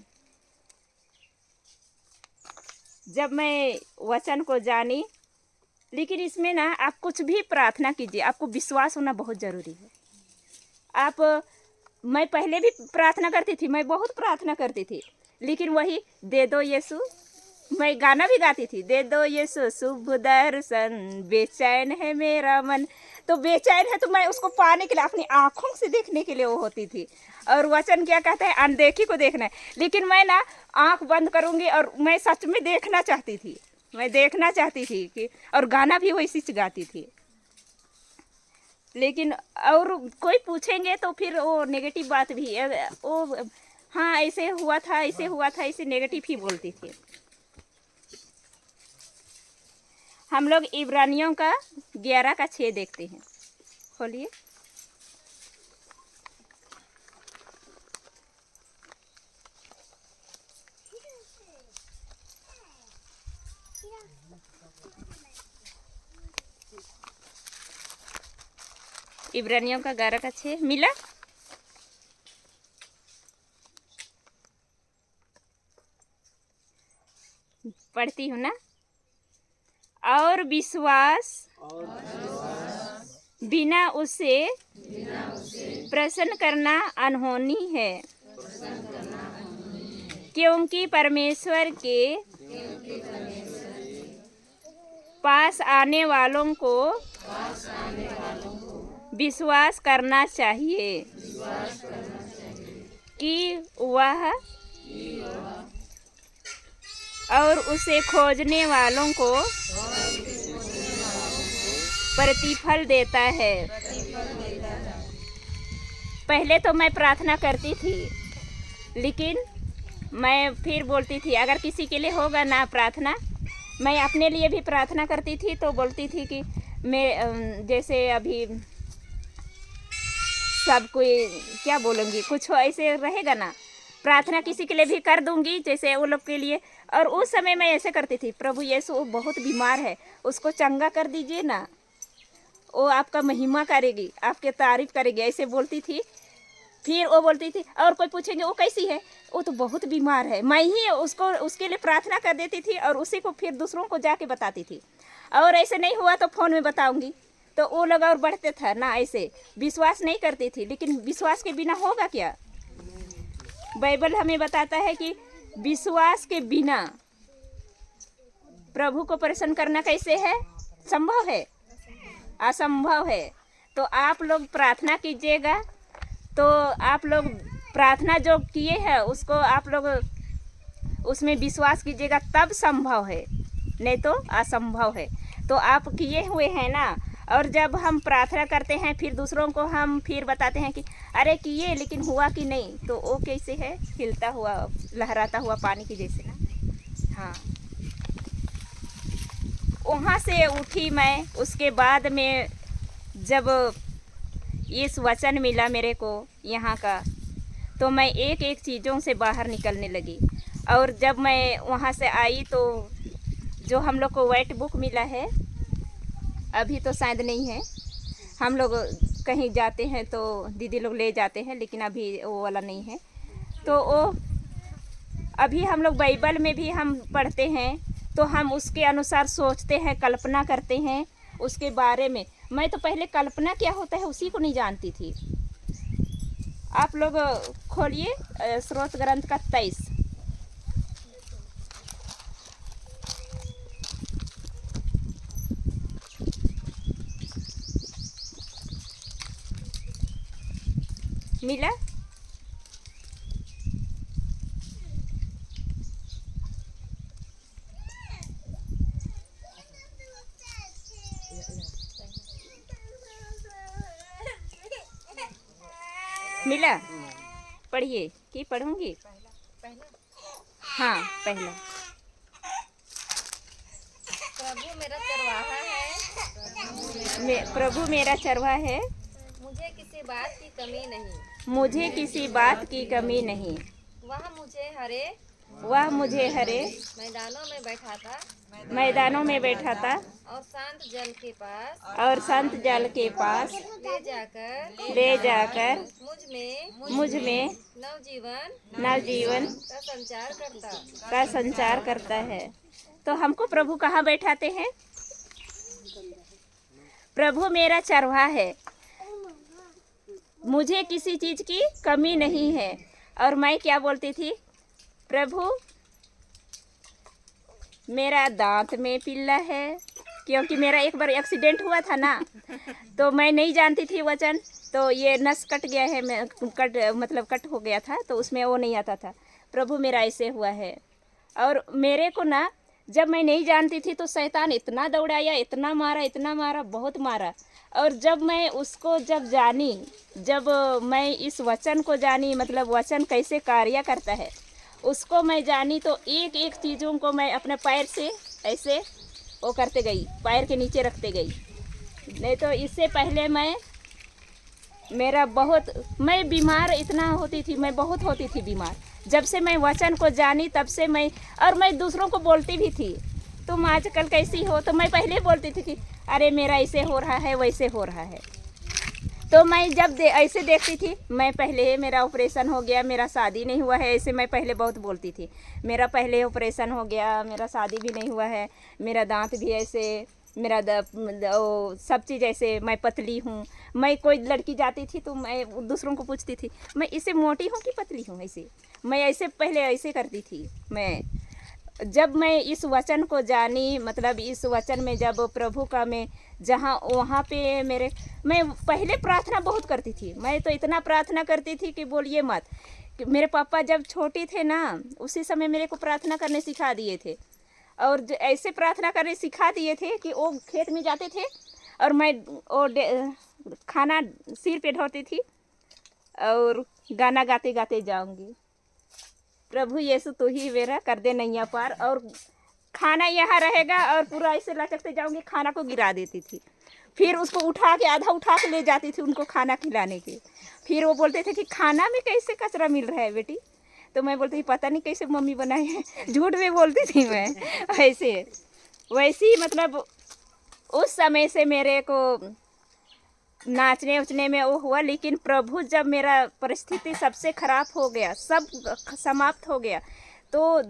जब मैं वचन को जानी, लेकिन इसमें ना आप कुछ भी प्रार्थना कीजिए, आपको विश्वास होना बहुत ज़रूरी है। मैं पहले भी प्रार्थना करती थी, मैं बहुत प्रार्थना करती थी, लेकिन वही दे दो यीशु, मैं गाना भी गाती थी, दे दो यीशु शुभ दर्शन, बेचैन है मेरा मन। तो बेचैन है तो मैं उसको पाने के लिए, अपनी आँखों से देखने के लिए वो होती थी। और वचन क्या कहता है, अनदेखी को देखना है। लेकिन मैं ना आँख बंद करूँगी और मैं सच में देखना चाहती थी, मैं देखना चाहती थी कि, और गाना भी वैसी से गाती थी। लेकिन और कोई पूछेंगे तो फिर वो नेगेटिव बात भी है, वो हाँ ऐसे हुआ था, ऐसे हुआ था, ऐसे नेगेटिव ही बोलती थी। हम लोग इब्रानियों का 11:6 देखते हैं, खोलिए। इब्रानियों का 11:6 मिला? पढ़ती हूँ ना। और विश्वास बिना उसे प्रसन्न करना अनहोनी है, क्योंकि परमेश्वर के पास आने वालों को विश्वास करना चाहिए कि वह और उसे खोजने वालों को प्रतिफल देता है। पहले तो मैं प्रार्थना करती थी, लेकिन मैं फिर बोलती थी अगर किसी के लिए होगा ना प्रार्थना, मैं अपने लिए भी प्रार्थना करती थी। तो बोलती थी कि मैं जैसे अभी सब कोई क्या बोलूँगी, कुछ ऐसे रहेगा ना, प्रार्थना किसी के लिए भी कर दूंगी, जैसे वो लोग के लिए। और उस समय मैं ऐसे करती थी, प्रभु यीशु वो बहुत बीमार है, उसको चंगा कर दीजिए ना, वो आपका महिमा करेगी, आपके तारीफ करेगी, ऐसे बोलती थी। फिर वो बोलती थी, और कोई पूछेंगे वो कैसी है, वो तो बहुत बीमार है, मैं ही उसको उसके लिए प्रार्थना कर देती थी और उसी को फिर दूसरों को जाके बताती थी। और ऐसे नहीं हुआ तो फ़ोन में बताऊंगी, तो वो लोग और बढ़ते था ना, ऐसे विश्वास नहीं करती थी। लेकिन विश्वास के बिना होगा क्या? बाइबल हमें बताता है कि विश्वास के बिना प्रभु को प्रसन्न करना कैसे है, संभव है, असंभव है। तो आप लोग प्रार्थना कीजिएगा तो आप लोग प्रार्थना जो किए हैं उसको आप लोग उसमें विश्वास कीजिएगा, तब संभव है, नहीं तो असंभव है। तो आप किए हुए हैं ना, और जब हम प्रार्थना करते हैं फिर दूसरों को हम फिर बताते हैं कि अरे किए लेकिन हुआ कि नहीं, तो वो कैसे है, हिलता हुआ लहराता हुआ पानी की जैसे ना। हाँ, वहाँ से उठी मैं। उसके बाद में जब इस वचन मिला मेरे को यहाँ का, तो मैं एक एक चीज़ों से बाहर निकलने लगी। और जब मैं वहाँ से आई तो जो हम लोग को व्हाइट बुक मिला है, अभी तो शायद नहीं है, हम लोग कहीं जाते हैं तो दीदी लोग ले जाते हैं, लेकिन अभी वो वाला नहीं है। तो वो अभी हम लोग बाइबल में भी हम पढ़ते हैं तो हम उसके अनुसार सोचते हैं, कल्पना करते हैं उसके बारे में। मैं तो पहले कल्पना क्या होता है उसी को नहीं जानती थी। आप लोग खोलिए स्रोत ग्रंथ का 23। मिला? मिला? पढ़िए कि पढ़ूंगी? हाँ, पहला। प्रभु मेरा चरवाहा है, प्रभु मेरा चरवाहा है, मुझे किसी बात की कमी नहीं। मुझे किसी बात की कमी नहीं। वह मुझे हरे मैदानों में बैठाता मैदानों में बैठा था और शांत जल के पास और संत जल के पास ले जाकर मुझ में नवजीवन का संचार करता है। तो हमको प्रभु कहाँ बैठाते हैं? प्रभु मेरा चरवाहा है, मुझे किसी चीज़ की कमी नहीं है। और मैं क्या बोलती थी? प्रभु मेरा दांत में पिल्ला है, क्योंकि मेरा एक बार एक्सीडेंट हुआ था ना, तो मैं नहीं जानती थी वचन, तो ये नस कट गया है, मैं कट हो गया था, तो उसमें वो नहीं आता था। प्रभु मेरा ऐसे हुआ है। और मेरे को ना, जब मैं नहीं जानती थी तो शैतान इतना दौड़ाया, इतना मारा, बहुत मारा। और जब मैं उसको जानी, जब मैं इस वचन को जानी, मतलब वचन कैसे कार्य करता है उसको मैं जानी, तो एक एक चीज़ों को मैं अपने पैर से ऐसे वो करते गई, पैर के नीचे रखते गई। नहीं तो इससे पहले मैं बीमार इतना होती थी, मैं बहुत होती थी बीमार। जब से मैं वचन को जानी तब से मैं दूसरों को बोलती भी थी, तुम आजकल कैसी हो? तो मैं पहले बोलती थी कि अरे मेरा ऐसे हो रहा है, वैसे हो रहा है। तो मैं जब ऐसे देखती थी, मैं पहले मेरा ऑपरेशन हो गया, मेरा शादी नहीं हुआ है, ऐसे मैं पहले बहुत बोलती थी। मेरा पहले ऑपरेशन हो गया, मेरा शादी भी नहीं हुआ है, मेरा दांत भी ऐसे, मेरा सब चीज़ ऐसे, मैं पतली हूँ। मैं कोई लड़की जाती थी तो मैं दूसरों को पूछती थी मैं इससे मोटी हूँ कि पतली हूँ, ऐसे मैं ऐसे पहले ऐसे करती थी। जब मैं इस वचन को जानी, मतलब इस वचन में जब प्रभु का मैं वहाँ पे मैं पहले प्रार्थना बहुत करती थी। मैं तो इतना प्रार्थना करती थी कि बोलिए मत। मेरे पापा जब छोटे थे ना, उसी समय मेरे को प्रार्थना करने सिखा दिए थे। और ऐसे प्रार्थना करने सिखा दिए थे कि वो खेत में जाते थे और मैं वो खाना सिर पे ढोती थी और गाना गाते गाते जाऊंगी, प्रभु यीशु तू ही मेरा कर दे नैया पार। और खाना यहाँ रहेगा और पूरा ऐसे लटकते जाऊंगी, खाना को गिरा देती थी। फिर उसको आधा उठा के ले जाती थी उनको खाना खिलाने के। फिर वो बोलते थे कि खाना में कैसे कचरा मिल रहा है बेटी? तो मैं बोलती थी पता नहीं कैसे मम्मी बनाई है, झूठ में बोलती थी मैं। वैसे ही मतलब उस समय से मेरे को नाचने उचने में वो हुआ। लेकिन प्रभु जब मेरा परिस्थिति सबसे खराब हो गया, सब समाप्त हो गया, तो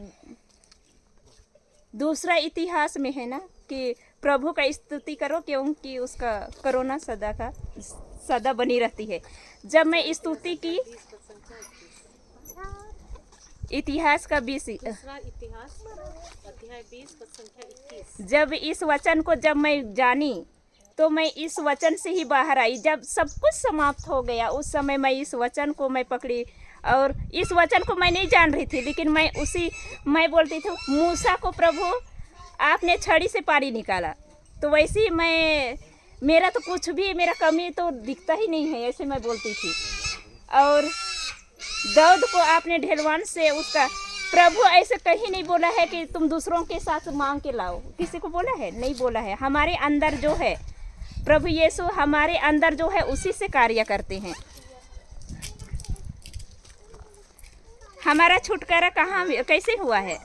दूसरा इतिहास में है ना कि प्रभु का स्तुति करो, क्योंकि उसका करुणा सदा बनी रहती है। जब मैं स्तुति की, इतिहास का 20 इतिहास अध्याय 20 पद संख्या 21। जब इस वचन को जब मैं जानी तो मैं इस वचन से ही बाहर आई। जब सब कुछ समाप्त हो गया उस समय मैं इस वचन को मैं पकड़ी, और इस वचन को मैं नहीं जान रही थी, लेकिन मैं बोलती थी मूसा को प्रभु आपने छड़ी से पानी निकाला, तो वैसे ही मेरा तो कुछ भी मेरा कमी तो दिखता ही नहीं है, ऐसे मैं बोलती थी। और दाऊद को आपने ढेलवान से उसका, प्रभु ऐसे कहीं नहीं बोला है कि तुम दूसरों के साथ मांग के लाओ, किसी को बोला है? नहीं बोला है। हमारे अंदर जो है प्रभु यीशु हमारे अंदर जो है उसी से कार्य करते हैं। हमारा छुटकारा कहाँ कैसे हुआ है?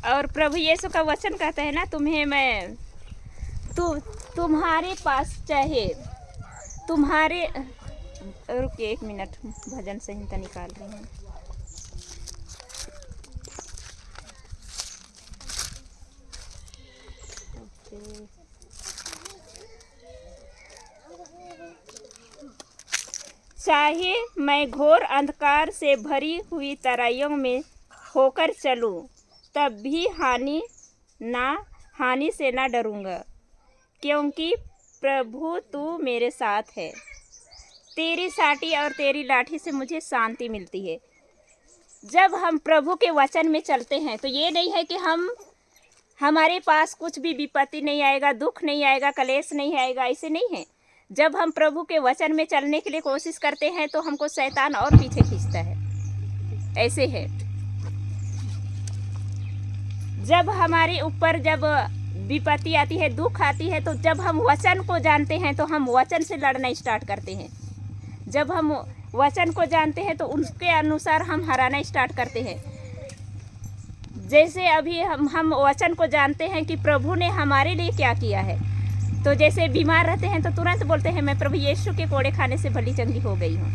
और प्रभु यीशु का वचन कहता है ना, तुम्हारे पास चाहे तुम्हारे, रुकिए 1 मिनट, भजन संहिता निकाल रही हूँ। चाहे मैं घोर अंधकार से भरी हुई तराइयों में होकर चलूं, तब भी हानि से ना डरूंगा, क्योंकि प्रभु तू मेरे साथ है। तेरी साटी और तेरी लाठी से मुझे शांति मिलती है। जब हम प्रभु के वचन में चलते हैं तो ये नहीं है कि हमारे पास कुछ भी विपत्ति नहीं आएगा, दुख नहीं आएगा, कलेश नहीं आएगा, ऐसे नहीं है। जब हम प्रभु के वचन में चलने के लिए कोशिश करते हैं तो हमको शैतान और पीछे खींचता है, ऐसे है। जब हमारे ऊपर जब विपत्ति आती है, दुख आती है, तो जब हम वचन को जानते हैं तो हम वचन से लड़ना स्टार्ट करते हैं। जब हम वचन को जानते हैं तो उसके अनुसार हम हराना स्टार्ट करते हैं। जैसे अभी हम वचन को जानते हैं कि प्रभु ने हमारे लिए क्या किया है, तो जैसे बीमार रहते हैं तो तुरंत बोलते हैं मैं प्रभु यीशु के कोड़े खाने से भली चंगी हो गई हूँ।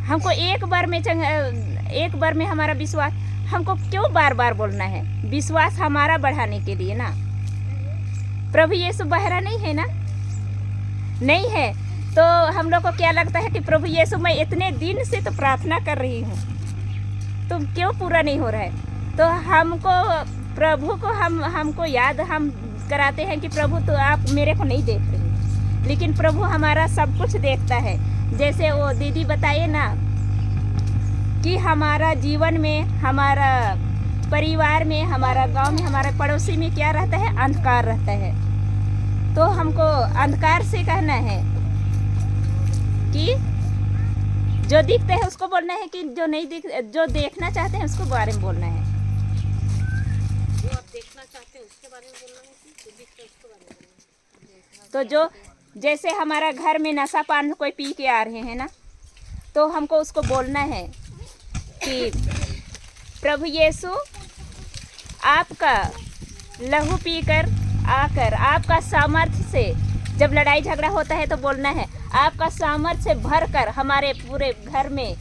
हमको एक बार में हमारा विश्वास, हमको क्यों बार बार बोलना है? विश्वास हमारा बढ़ाने के लिए ना। प्रभु यीशु बहरा नहीं है ना, नहीं है, तो हम लोग को क्या लगता है कि प्रभु यीशु मैं इतने दिन से तो प्रार्थना कर रही हूँ, तो क्यों पूरा नहीं हो रहा है? तो हमको प्रभु को हमको याद हम कराते हैं कि प्रभु तो आप मेरे को नहीं देख रही, लेकिन प्रभु हमारा सब कुछ देखता है। जैसे वो दीदी बताइए ना कि हमारा जीवन में, हमारा परिवार में, हमारा गांव में, हमारे पड़ोसी में क्या रहता है? अंधकार रहता है। तो हमको अंधकार से कहना है कि जो दिखते हैं उसको बोलना है, कि जो देखना चाहते हैं उसको बारे में बोलना है। जो आप देखना चाहते हैं उसके बारे में बोलना है, जो दिखता है उसके बारे में बोलना है। तो जो जैसे हमारा घर में नशा पान कोई पी के आ रहे हैं ना, तो हमको उसको बोलना है कि प्रभु यीशु आपका लहू पीकर आकर आपका सामर्थ्य से, जब लड़ाई झगड़ा होता है तो बोलना है आपका सामर्थ्य से भरकर हमारे पूरे घर में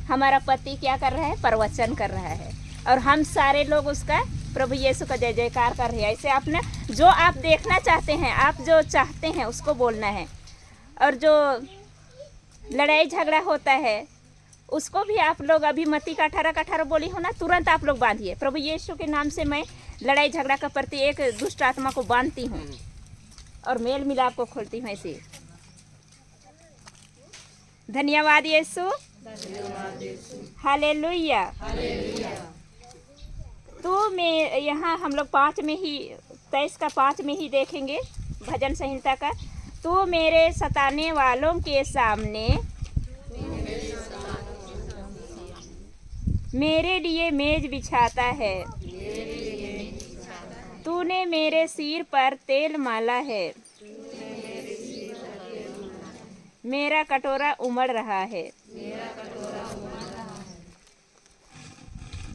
हमारा पति क्या कर रहा है? प्रवचन कर रहा है, और हम सारे लोग उसका प्रभु यीशु का जय जयकार कर रहे हैं। ऐसे आपने जो आप देखना चाहते हैं, आप जो चाहते हैं उसको बोलना है। और जो लड़ाई झगड़ा होता है उसको भी आप लोग, अभी मत्ती का 18 बोली हो ना, तुरंत आप लोग बांधिए। प्रभु यीशु के नाम से मैं लड़ाई झगड़ा का प्रति एक दुष्ट आत्मा को बांधती हूँ और मेल मिलाप को खोलती हूँ। ऐसे धन्यवाद यीशु, हालेलुया। तो मैं यहाँ हम लोग 5 में ही 23 का 5 में ही देखेंगे भजन संहिता का। तो मेरे सताने वालों के सामने मेरे लिए मेज बिछाता है, तूने मेरे सिर पर तेल माला है, मेरा कटोरा उमड़ रहा है।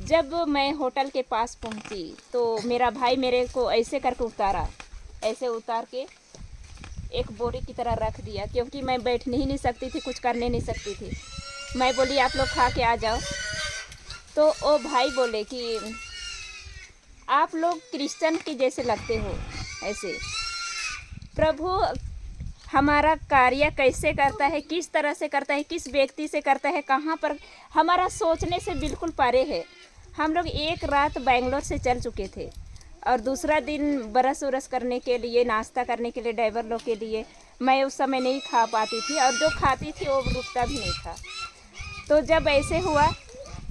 जब मैं होटल के पास पहुंची तो मेरा भाई मेरे को ऐसे करके उतारा, ऐसे उतार के एक बोरी की तरह रख दिया, क्योंकि मैं बैठने ही नहीं सकती थी, कुछ करने नहीं सकती थी। मैं बोली आप लोग खा के आ जाओ। तो वो भाई बोले कि आप लोग क्रिश्चियन के जैसे लगते हो। ऐसे प्रभु हमारा कार्य कैसे करता है, किस तरह से करता है, किस व्यक्ति से करता है, कहाँ पर, हमारा सोचने से बिल्कुल परे है। हम लोग एक रात बेंगलोर से चल चुके थे और दूसरा दिन बरस उरस करने के लिए, नाश्ता करने के लिए ड्राइवर लोग के लिए मैं उस समय नहीं खा पाती थी और जो खाती थी वो रुकता भी नहीं था। तो जब ऐसे हुआ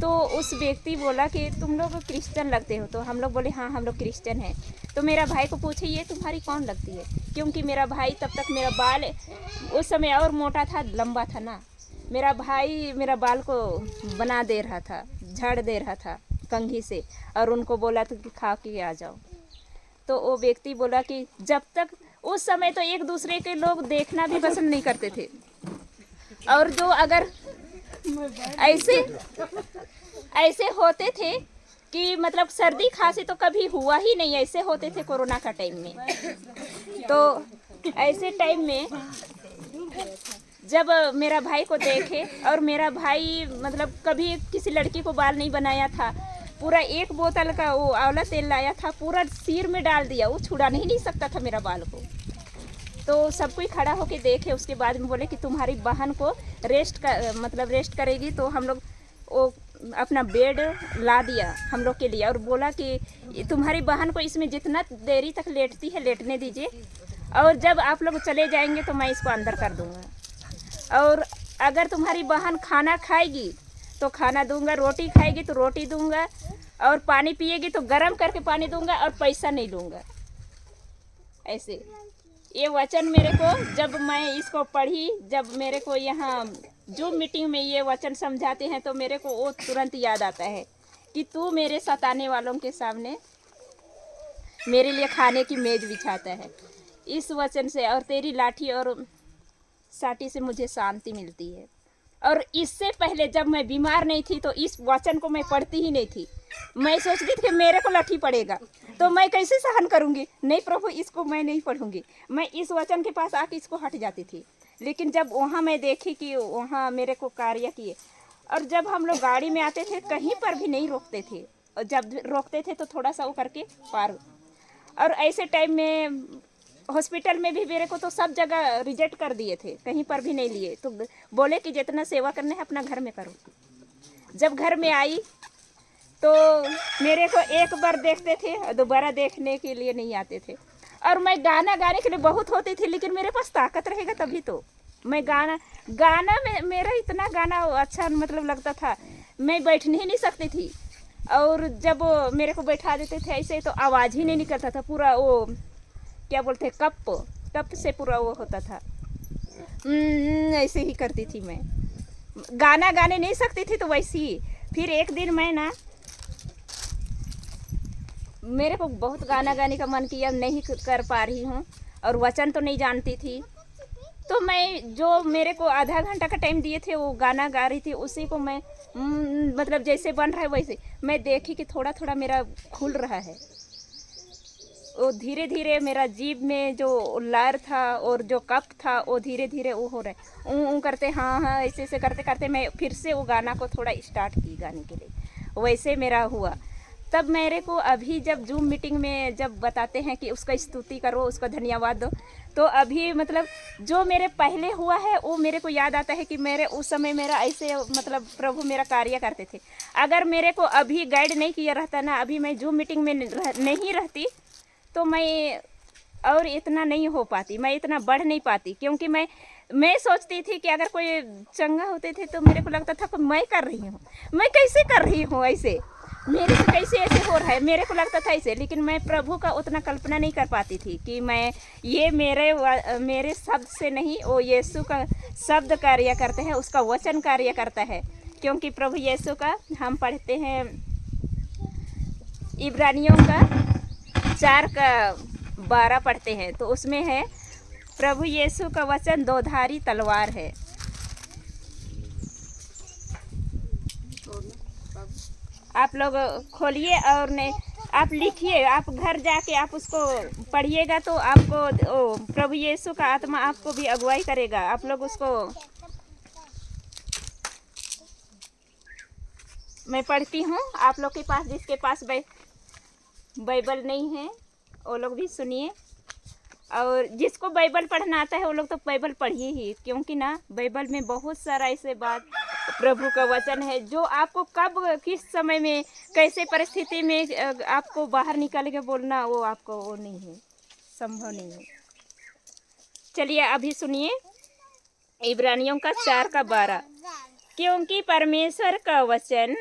तो उस व्यक्ति बोला कि तुम लोग क्रिश्चियन लगते हो। तो हम लोग बोले हाँ हम लोग क्रिश्चियन हैं। तो मेरा भाई को पूछे ये तुम्हारी कौन लगती है, क्योंकि मेरा भाई तब तक मेरा बाल उस समय और मोटा था, लंबा था ना। मेरा भाई मेरा बाल को बना दे रहा था, झाड़ दे रहा था कंघी से, और उनको बोला तो कि खा के आ जाओ। तो वो व्यक्ति बोला कि जब तक, उस समय तो एक दूसरे के लोग देखना भी पसंद नहीं करते थे, और जो अगर ऐसे होते थे कि मतलब सर्दी खांसी तो कभी हुआ ही नहीं, ऐसे होते थे कोरोना का टाइम में। तो ऐसे टाइम में जब मेरा भाई को देखे, और मेरा भाई मतलब कभी किसी लड़की को बाल नहीं बनाया था, पूरा 1 बोतल का वो आंवला तेल लाया था, पूरा सिर में डाल दिया, वो छुड़ा नहीं सकता था मेरा बाल को। तो सब कोई खड़ा होके देखे, उसके बाद में बोले कि तुम्हारी बहन को रेस्ट करेगी। तो हम लोग वो अपना बेड ला दिया हम लोग के लिए, और बोला कि तुम्हारी बहन को इसमें जितना देरी तक लेटती है लेटने दीजिए, और जब आप लोग चले जाएंगे तो मैं इसको अंदर कर दूँगा। और अगर तुम्हारी बहन खाना खाएगी तो खाना दूंगा, रोटी खाएगी तो रोटी दूंगा, और पानी पिएगी तो गर्म करके पानी दूंगा, और पैसा नहीं लूँगा। ऐसे ये वचन मेरे को, जब मैं इसको पढ़ी, जब मेरे को यहाँ जूम मीटिंग में ये वचन समझाते हैं, तो मेरे को वो तुरंत याद आता है कि तू मेरे सताने वालों के सामने मेरे लिए खाने की मेज बिछाता है। इस वचन से और तेरी लाठी और साटी से मुझे शांति मिलती है। और इससे पहले जब मैं बीमार नहीं थी तो इस वचन को मैं पढ़ती ही नहीं थी। मैं सोचती थी कि मेरे को लाठी पड़ेगा तो मैं कैसे सहन करूँगी, नहीं प्रभु इसको मैं नहीं पढ़ूँगी। मैं इस वचन के पास आके इसको हट जाती थी। लेकिन जब वहाँ मैं देखी कि वहाँ मेरे को कार्य किए, और जब हम लोग गाड़ी में आते थे कहीं पर भी नहीं रोकते थे, और जब रोकते थे तो थोड़ा सा वो करके पार। और ऐसे टाइम में हॉस्पिटल में भी मेरे को तो सब जगह रिजेक्ट कर दिए थे, कहीं पर भी नहीं लिए। तो बोले कि जितना सेवा करना है अपना घर में करो। जब घर में आई तो मेरे को एक बार देखते थे और दोबारा देखने के लिए नहीं आते थे। और मैं गाना गाने के लिए बहुत होती थी, लेकिन मेरे पास ताकत रहेगा तभी तो मैं गाना में मेरा इतना गाना अच्छा मतलब लगता था, मैं बैठने ही नहीं सकती थी। और जब मेरे को बैठा देते थे ऐसे तो आवाज़ ही नहीं निकलता था, पूरा वो क्या बोलते हैं कप से पूरा वो होता था। ऐसे ही करती थी मैं, गाना गाने नहीं सकती थी तो वैसे ही। फिर एक दिन मैं ना, मेरे को बहुत गाना गाने का मन किया, नहीं कर पा रही हूँ और वचन तो नहीं जानती थी। तो मैं जो मेरे को आधा घंटा का टाइम दिए थे वो गाना गा रही थी, उसी को मैं मतलब जैसे बन रहा है वैसे मैं देखी कि थोड़ा थोड़ा मेरा खुल रहा है। वो धीरे धीरे मेरा जीभ में जो लार था और जो कफ था वो धीरे धीरे वो हो रहा है। करते हाँ ऐसे ऐसे करते करते मैं फिर से वो गाना को थोड़ा स्टार्ट की गाने के लिए, वैसे मेरा हुआ। तब मेरे को अभी जब जूम मीटिंग में जब बताते हैं कि उसका स्तुति करो, उसका धन्यवाद दो, तो अभी मतलब जो मेरे पहले हुआ है वो मेरे को याद आता है कि मेरे उस समय मेरा ऐसे मतलब प्रभु मेरा कार्य करते थे। अगर मेरे को अभी गाइड नहीं किया रहता ना, अभी मैं जूम मीटिंग में नहीं रहती तो मैं और इतना नहीं हो पाती, मैं इतना बढ़ नहीं पाती। क्योंकि मैं सोचती थी कि अगर कोई चंगा होते थे तो मेरे को लगता था कि मैं कर रही हूँ, मैं कैसे कर रही हूँ, ऐसे मेरे से कैसे ऐसे हो रहा है, मेरे को लगता था ऐसे। लेकिन मैं प्रभु का उतना कल्पना नहीं कर पाती थी कि मैं ये मेरे शब्द से नहीं, वो यीशु का शब्द कार्य करते हैं, उसका वचन कार्य करता है। क्योंकि प्रभु यीशु का हम पढ़ते हैं इब्रानियों का 4:12 पढ़ते हैं, तो उसमें है प्रभु यीशु का वचन दोधारी तलवार है। आप लोग खोलिए और ने आप लिखिए, आप घर जाके आप उसको पढ़िएगा तो आपको प्रभु यीशु का आत्मा आपको भी अगुवाई करेगा। आप लोग उसको, मैं पढ़ती हूँ, आप लोग के पास जिसके पास बाइबल नहीं है वो लोग भी सुनिए, और जिसको बाइबल पढ़ना आता है वो लोग तो बाइबल पढ़िए ही, क्योंकि ना बाइबल में बहुत सारा ऐसे बात प्रभु का वचन है जो आपको कब किस समय में कैसे परिस्थिति में आपको बाहर निकाल के बोलना वो आपको वो नहीं है, संभव नहीं है। चलिए अभी सुनिए इब्रानियों का 4:12, क्योंकि परमेश्वर का वचन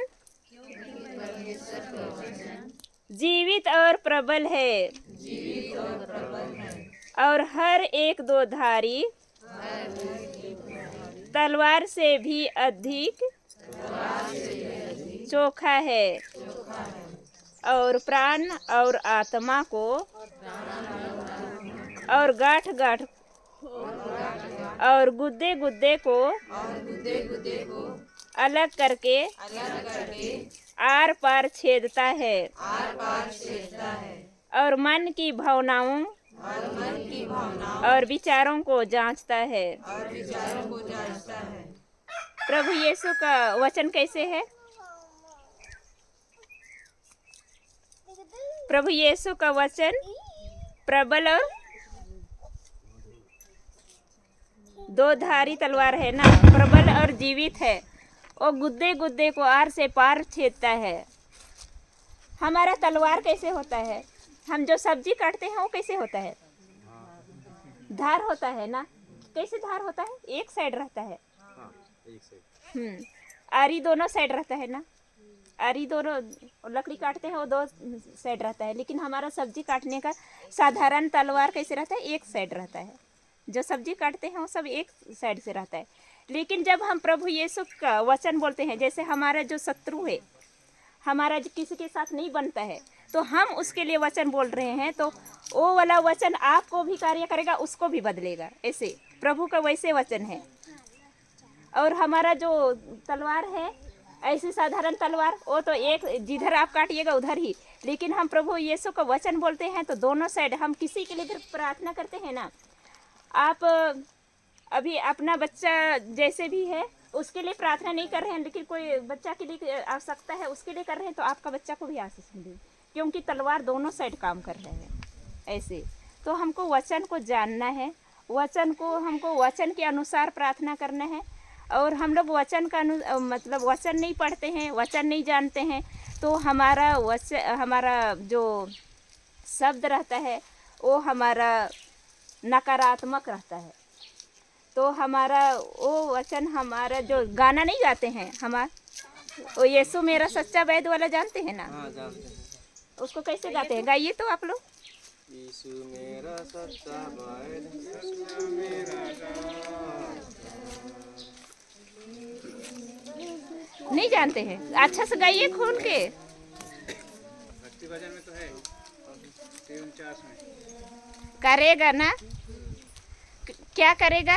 जीवित और प्रबल है और हर एक दोधारी तलवार से भी अधिक चोखा है और प्राण और आत्मा को और गांठ गांठ और गुद्दे गुद्दे को अलग करके आर पार छेदता है और मन की भावनाओं और विचारों को जांचता है। प्रभु यीशु का वचन कैसे है? प्रभु यीशु का वचन प्रबल और दो धारी तलवार है ना, प्रबल और जीवित है, वो गुद्दे गुद्दे को आर से पार छेदता है। हमारा तलवार कैसे होता है? हम जो सब्जी काटते हैं वो कैसे होता है? धार होता है ना। कैसे धार होता है? एक साइड रहता है। एक साइड। आरी दोनों साइड रहता है ना। आरी दोनों लकड़ी काटते हैं वो दो साइड रहता है, लेकिन हमारा सब्जी काटने का साधारण तलवार कैसे रहता है? एक साइड रहता है। जो सब्जी काटते हैं वो सब एक साइड से रहता है। लेकिन जब हम प्रभु यीशु का वचन बोलते हैं, जैसे हमारा जो शत्रु है, हमारा जो किसी के साथ नहीं बनता है, तो हम उसके लिए वचन बोल रहे हैं, तो वो वाला वचन आपको भी कार्य करेगा, उसको भी बदलेगा। ऐसे प्रभु का वैसे वचन है। और हमारा जो तलवार है ऐसी साधारण तलवार, वो तो एक जिधर आप काटिएगा उधर ही, लेकिन हम प्रभु यीशु का वचन बोलते हैं तो दोनों साइड। हम किसी के लिए प्रार्थना करते हैं ना, आप अभी अपना बच्चा जैसे भी है उसके लिए प्रार्थना नहीं कर रहे हैं, लेकिन कोई बच्चा के लिए आवश्यकता है उसके लिए कर रहे हैं, तो आपका बच्चा को भी आशीष मिलेगी, क्योंकि तलवार दोनों साइड काम कर रहे हैं। ऐसे तो हमको वचन को जानना है, हमको वचन के अनुसार प्रार्थना करना है। और हम लोग वचन का मतलब वचन नहीं पढ़ते हैं, वचन नहीं जानते हैं, तो हमारा जो शब्द रहता है वो हमारा नकारात्मक रहता है। तो हमारा वो वचन, हमारा जो गाना नहीं गाते हैं, वो यीशु मेरा सच्चा वैद्य वाला जानते हैं ना? हाँ, जानते हैं। उसको कैसे गाते हैं? गाइए तो आप लोग। यीशु मेरा सच्चा वैद्य, सच्चा मेरा नहीं जानते हैं? अच्छा से गाइए खोल के। भक्ति भजन में तो है, 49 में करेगा ना? क्या करेगा?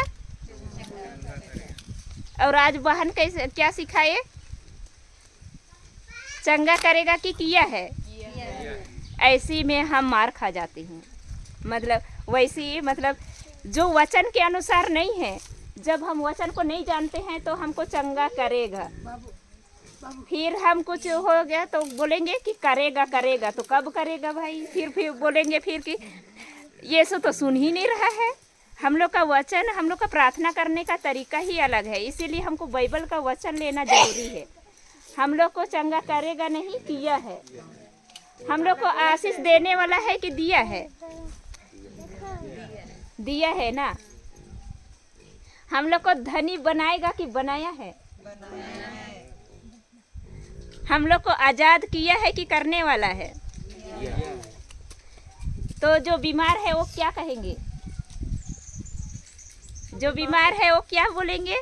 और आज बहन कैसे क्या सिखाए? चंगा करेगा कि किया है? ऐसी में हम मार खा जाते हैं। मतलब वैसी, मतलब जो वचन के अनुसार नहीं है, जब हम वचन को नहीं जानते हैं तो हमको चंगा करेगा, फिर हम कुछ हो गया तो बोलेंगे कि करेगा, तो कब करेगा भाई? फिर बोलेंगे फिर कि यीशु तो सुन ही नहीं रहा है। हम लोग का वचन, हम लोग का प्रार्थना करने का तरीका ही अलग है, इसीलिए हमको बाइबल का वचन लेना जरूरी है। हम लोग को चंगा करेगा नहीं, किया है। हम लोग को आशीष देने वाला है कि दिया है? दिया है ना। हम लोग को धनी बनाएगा कि बनाया है? हम लोग को आजाद किया है कि करने वाला है? तो जो बीमार है वो क्या कहेंगे? जो बीमार है वो क्या बोलेंगे?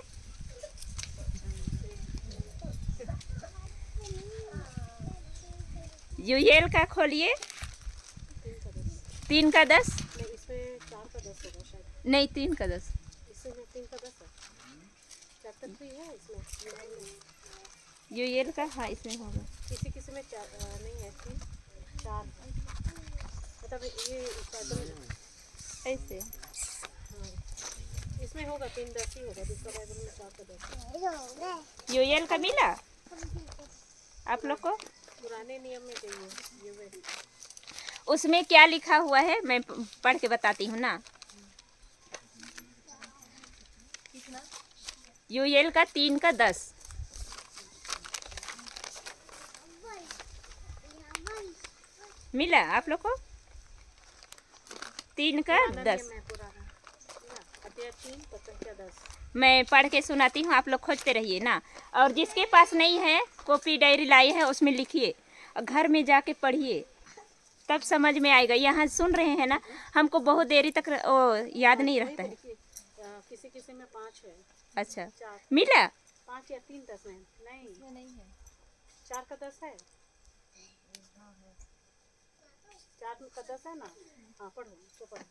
यूएल का खोलिए, 3:10। इसमें 4:10 होगा शायद। नहीं, 3:10। इसमें 3:10 है। चैप्टर 3 है इसमें। यूएल का, हाँ इसमें होगा। किसी में 4 नहीं है, 4 मतलब ये ऐसे इसमें होगा 3:10 ही होगा, दूसरा बाइबल में 4:10। यूएल का मिला आप लोग को? पुराने नियम में चाहिए ये उसमें क्या लिखा हुआ है मैं पढ़ के बताती हूँ ना। यूएल का 3:10 मिला आप लोग को? 3:10 मैं पुराना अध्याय 3 पद संख्या 10। मैं पढ़ के सुनाती हूँ, आप लोग खोजते रहिए ना। और जिसके पास नहीं है कॉपी डायरी लाई है उसमें लिखिए और घर में जाके पढ़िए, तब समझ में आएगा। यहाँ सुन रहे हैं ना, हमको बहुत देरी तक याद नहीं रहता है। किसी किसी में 5 है। अच्छा मिला? 5 या 3 10 में नहीं है। 4 का 10 है। 4 का 10 है ना। हाँ पढ़ो तो पढ़ो।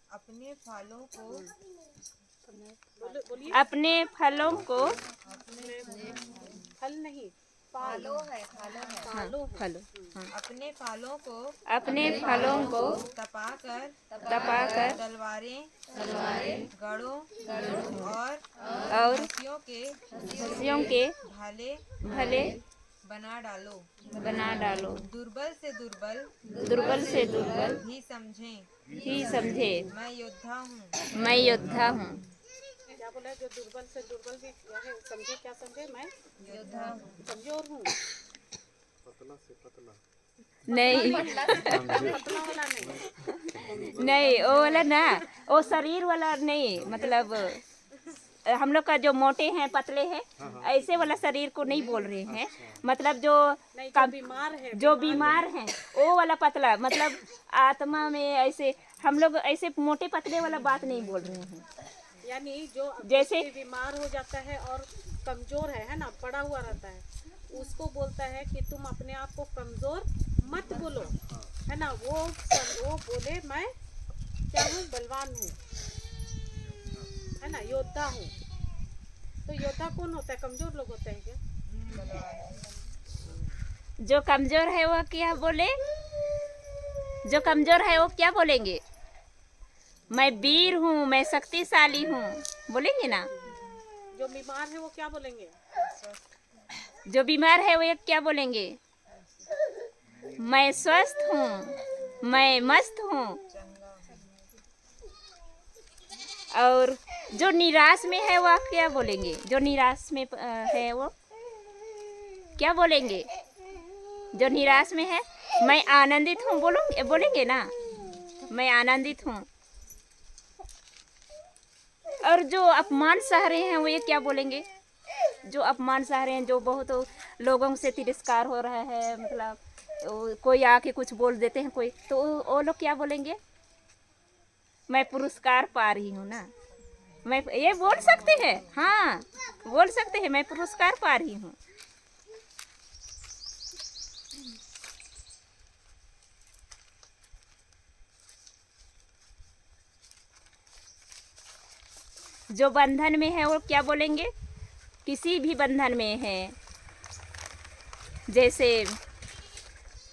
अपने फलों को बोलिए। अपने फलों को फल नहीं फालो है फलों अपने फलों को अपने फलों को तपाकर तपाकर तलवारें गढ़ो और और हंसियों के हंसियों के भाले भले बना डालो। दुर्बल से दुर्बल भी समझे मैं योद्धा हूँ। क्या बोला है? जो दुर्बल से दुर्बल भी है समझे। क्या समझे? मैं योद्धा हूँ। कमजोर हूँ। पतला से पतला। नहीं पतला वाला नहीं। नहीं वो वाला ना, वो शरीर वाला नहीं, मतलब हम लोग का जो मोटे हैं पतले हैं ऐसे वाला शरीर को नहीं बोल रहे हैं। मतलब जो नहीं जो बीमार है, जो बीमार हैं वो वाला पतला, मतलब आत्मा में ऐसे हम लोग ऐसे मोटे पतले वाला बात नहीं बोल रहे हैं। यानी जो जैसे व्यक्ति बीमार हो जाता है और कमजोर है ना, पड़ा हुआ रहता है, उसको बोलता है कि तुम अपने आप को कमजोर मत बोलो, है ना। वो बोले मैं क्या हूँ? बलवान हूँ, है ना, योद्धा हूँ। तो योद्धा कौन होता है? कमजोर लोग होते हैं क्या? जो कमजोर है वो क्या बोले? जो कमजोर है वो क्या बोलेंगे? मैं वीर हूँ, मैं शक्तिशाली हूँ, बोलेंगे ना। जो बीमार है वो क्या बोलेंगे? जो बीमार है वो क्या बोलेंगे? मैं स्वस्थ हूँ, मैं मस्त हूँ। और जो निराश में है वो क्या बोलेंगे? जो निराश में है वो क्या बोलेंगे? जो निराश में है मैं आनंदित हूँ बोलेंगे ना, मैं आनंदित हूँ। और जो अपमान सह रहे हैं वो ये क्या बोलेंगे? जो अपमान सह रहे हैं, जो बहुत लोगों से तिरस्कार हो रहा है, मतलब कोई आके कुछ बोल देते हैं कोई, तो वो लोग क्या बोलेंगे? मैं पुरस्कार पा रही हूँ ना, मैं ये बोल सकते हैं। हाँ बोल सकते हैं, मैं पुरस्कार पा रही हूँ। जो बंधन में है वो क्या बोलेंगे? किसी भी बंधन में है, जैसे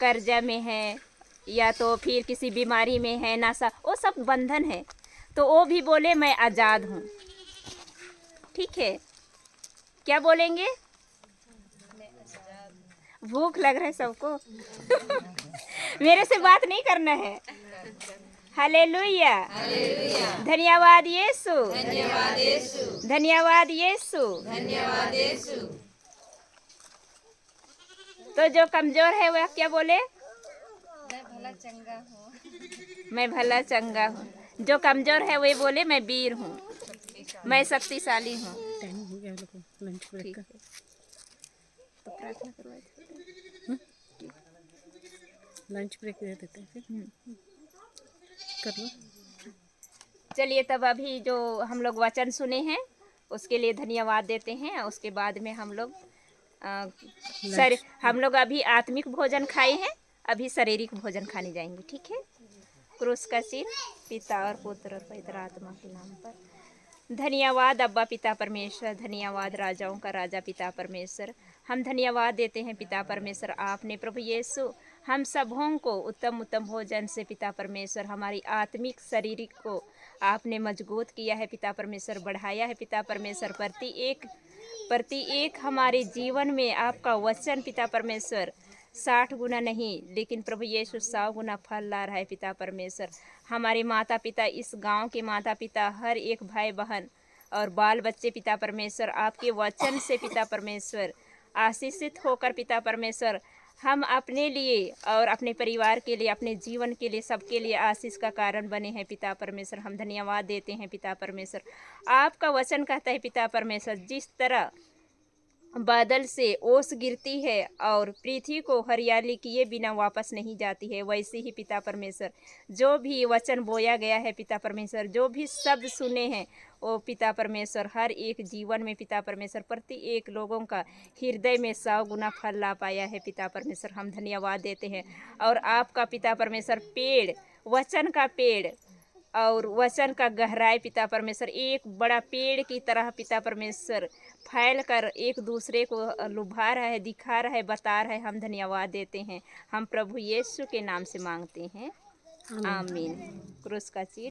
कर्जा में है या तो फिर किसी बीमारी में है, नशा, वो सब बंधन है, तो वो भी बोले मैं आज़ाद हूँ। ठीक है, क्या बोलेंगे? भूख लग रहा है सबको मेरे से बात नहीं करना है। हालेलुया, धन्यवाद यीशु, धन्यवाद यीशु। तो जो कमजोर है वह क्या बोले? मैं भला चंगा हूँ। मैं भला चंगा हूँ। जो कमजोर है वही बोले मैं वीर हूँ, मैं शक्तिशाली हूँ। ठीक है, तो प्रार्थना करवाए लंच ब्रेक दे देते हैं कर लो। चलिए तब अभी जो हम लोग वचन सुने हैं उसके लिए धन्यवाद देते हैं। उसके बाद में हम लोग हम लोग अभी आत्मिक भोजन खाए हैं, अभी शारीरिक भोजन खाने जाएंगे। ठीक है। क्रूस का सिर पिता और पुत्र और पवित्र आत्मा के नाम पर। धन्यवाद अब्बा पिता परमेश्वर, धन्यवाद राजाओं का राजा पिता परमेश्वर। हम धन्यवाद देते हैं पिता परमेश्वर, आपने प्रभु यीशु हम सबों को उत्तम उत्तम भोजन से पिता परमेश्वर हमारी आत्मिक शारीरिक को आपने मजबूत किया है पिता परमेश्वर, बढ़ाया है पिता परमेश्वर। प्रति एक हमारे जीवन में आपका वचन पिता परमेश्वर 60 गुना नहीं, लेकिन प्रभु यीशु 100 गुना फल ला रहा है पिता परमेश्वर। हमारे माता पिता, इस गांव के माता पिता, हर एक भाई बहन और बाल बच्चे पिता परमेश्वर आपके वचन से पिता परमेश्वर आशीषित होकर पिता परमेश्वर हम अपने लिए और अपने परिवार के लिए, अपने जीवन के लिए, सबके लिए आशीष का कारण बने हैं पिता परमेश्वर। हम धन्यवाद देते हैं पिता परमेश्वर। आपका वचन कहता है पिता परमेश्वर, जिस तरह बादल से ओस गिरती है और पृथ्वी को हरियाली किए बिना वापस नहीं जाती है, वैसे ही पिता परमेश्वर जो भी वचन बोया गया है पिता परमेश्वर, जो भी शब्द सुने हैं वो पिता परमेश्वर हर एक जीवन में पिता परमेश्वर प्रति एक लोगों का हृदय में 100 गुना फल ला पाया है पिता परमेश्वर। हम धन्यवाद देते हैं। और आपका पिता परमेश्वर पेड़, वचन का पेड़ और वचन का गहराई पिता परमेश्वर एक बड़ा पेड़ की तरह पिता परमेश्वर फैल कर एक दूसरे को लुभा रहा है, दिखा रहा है, बता रहा है। हम धन्यवाद देते हैं। हम प्रभु यीशु के नाम से मांगते हैं, आमीन। क्रूस का चीर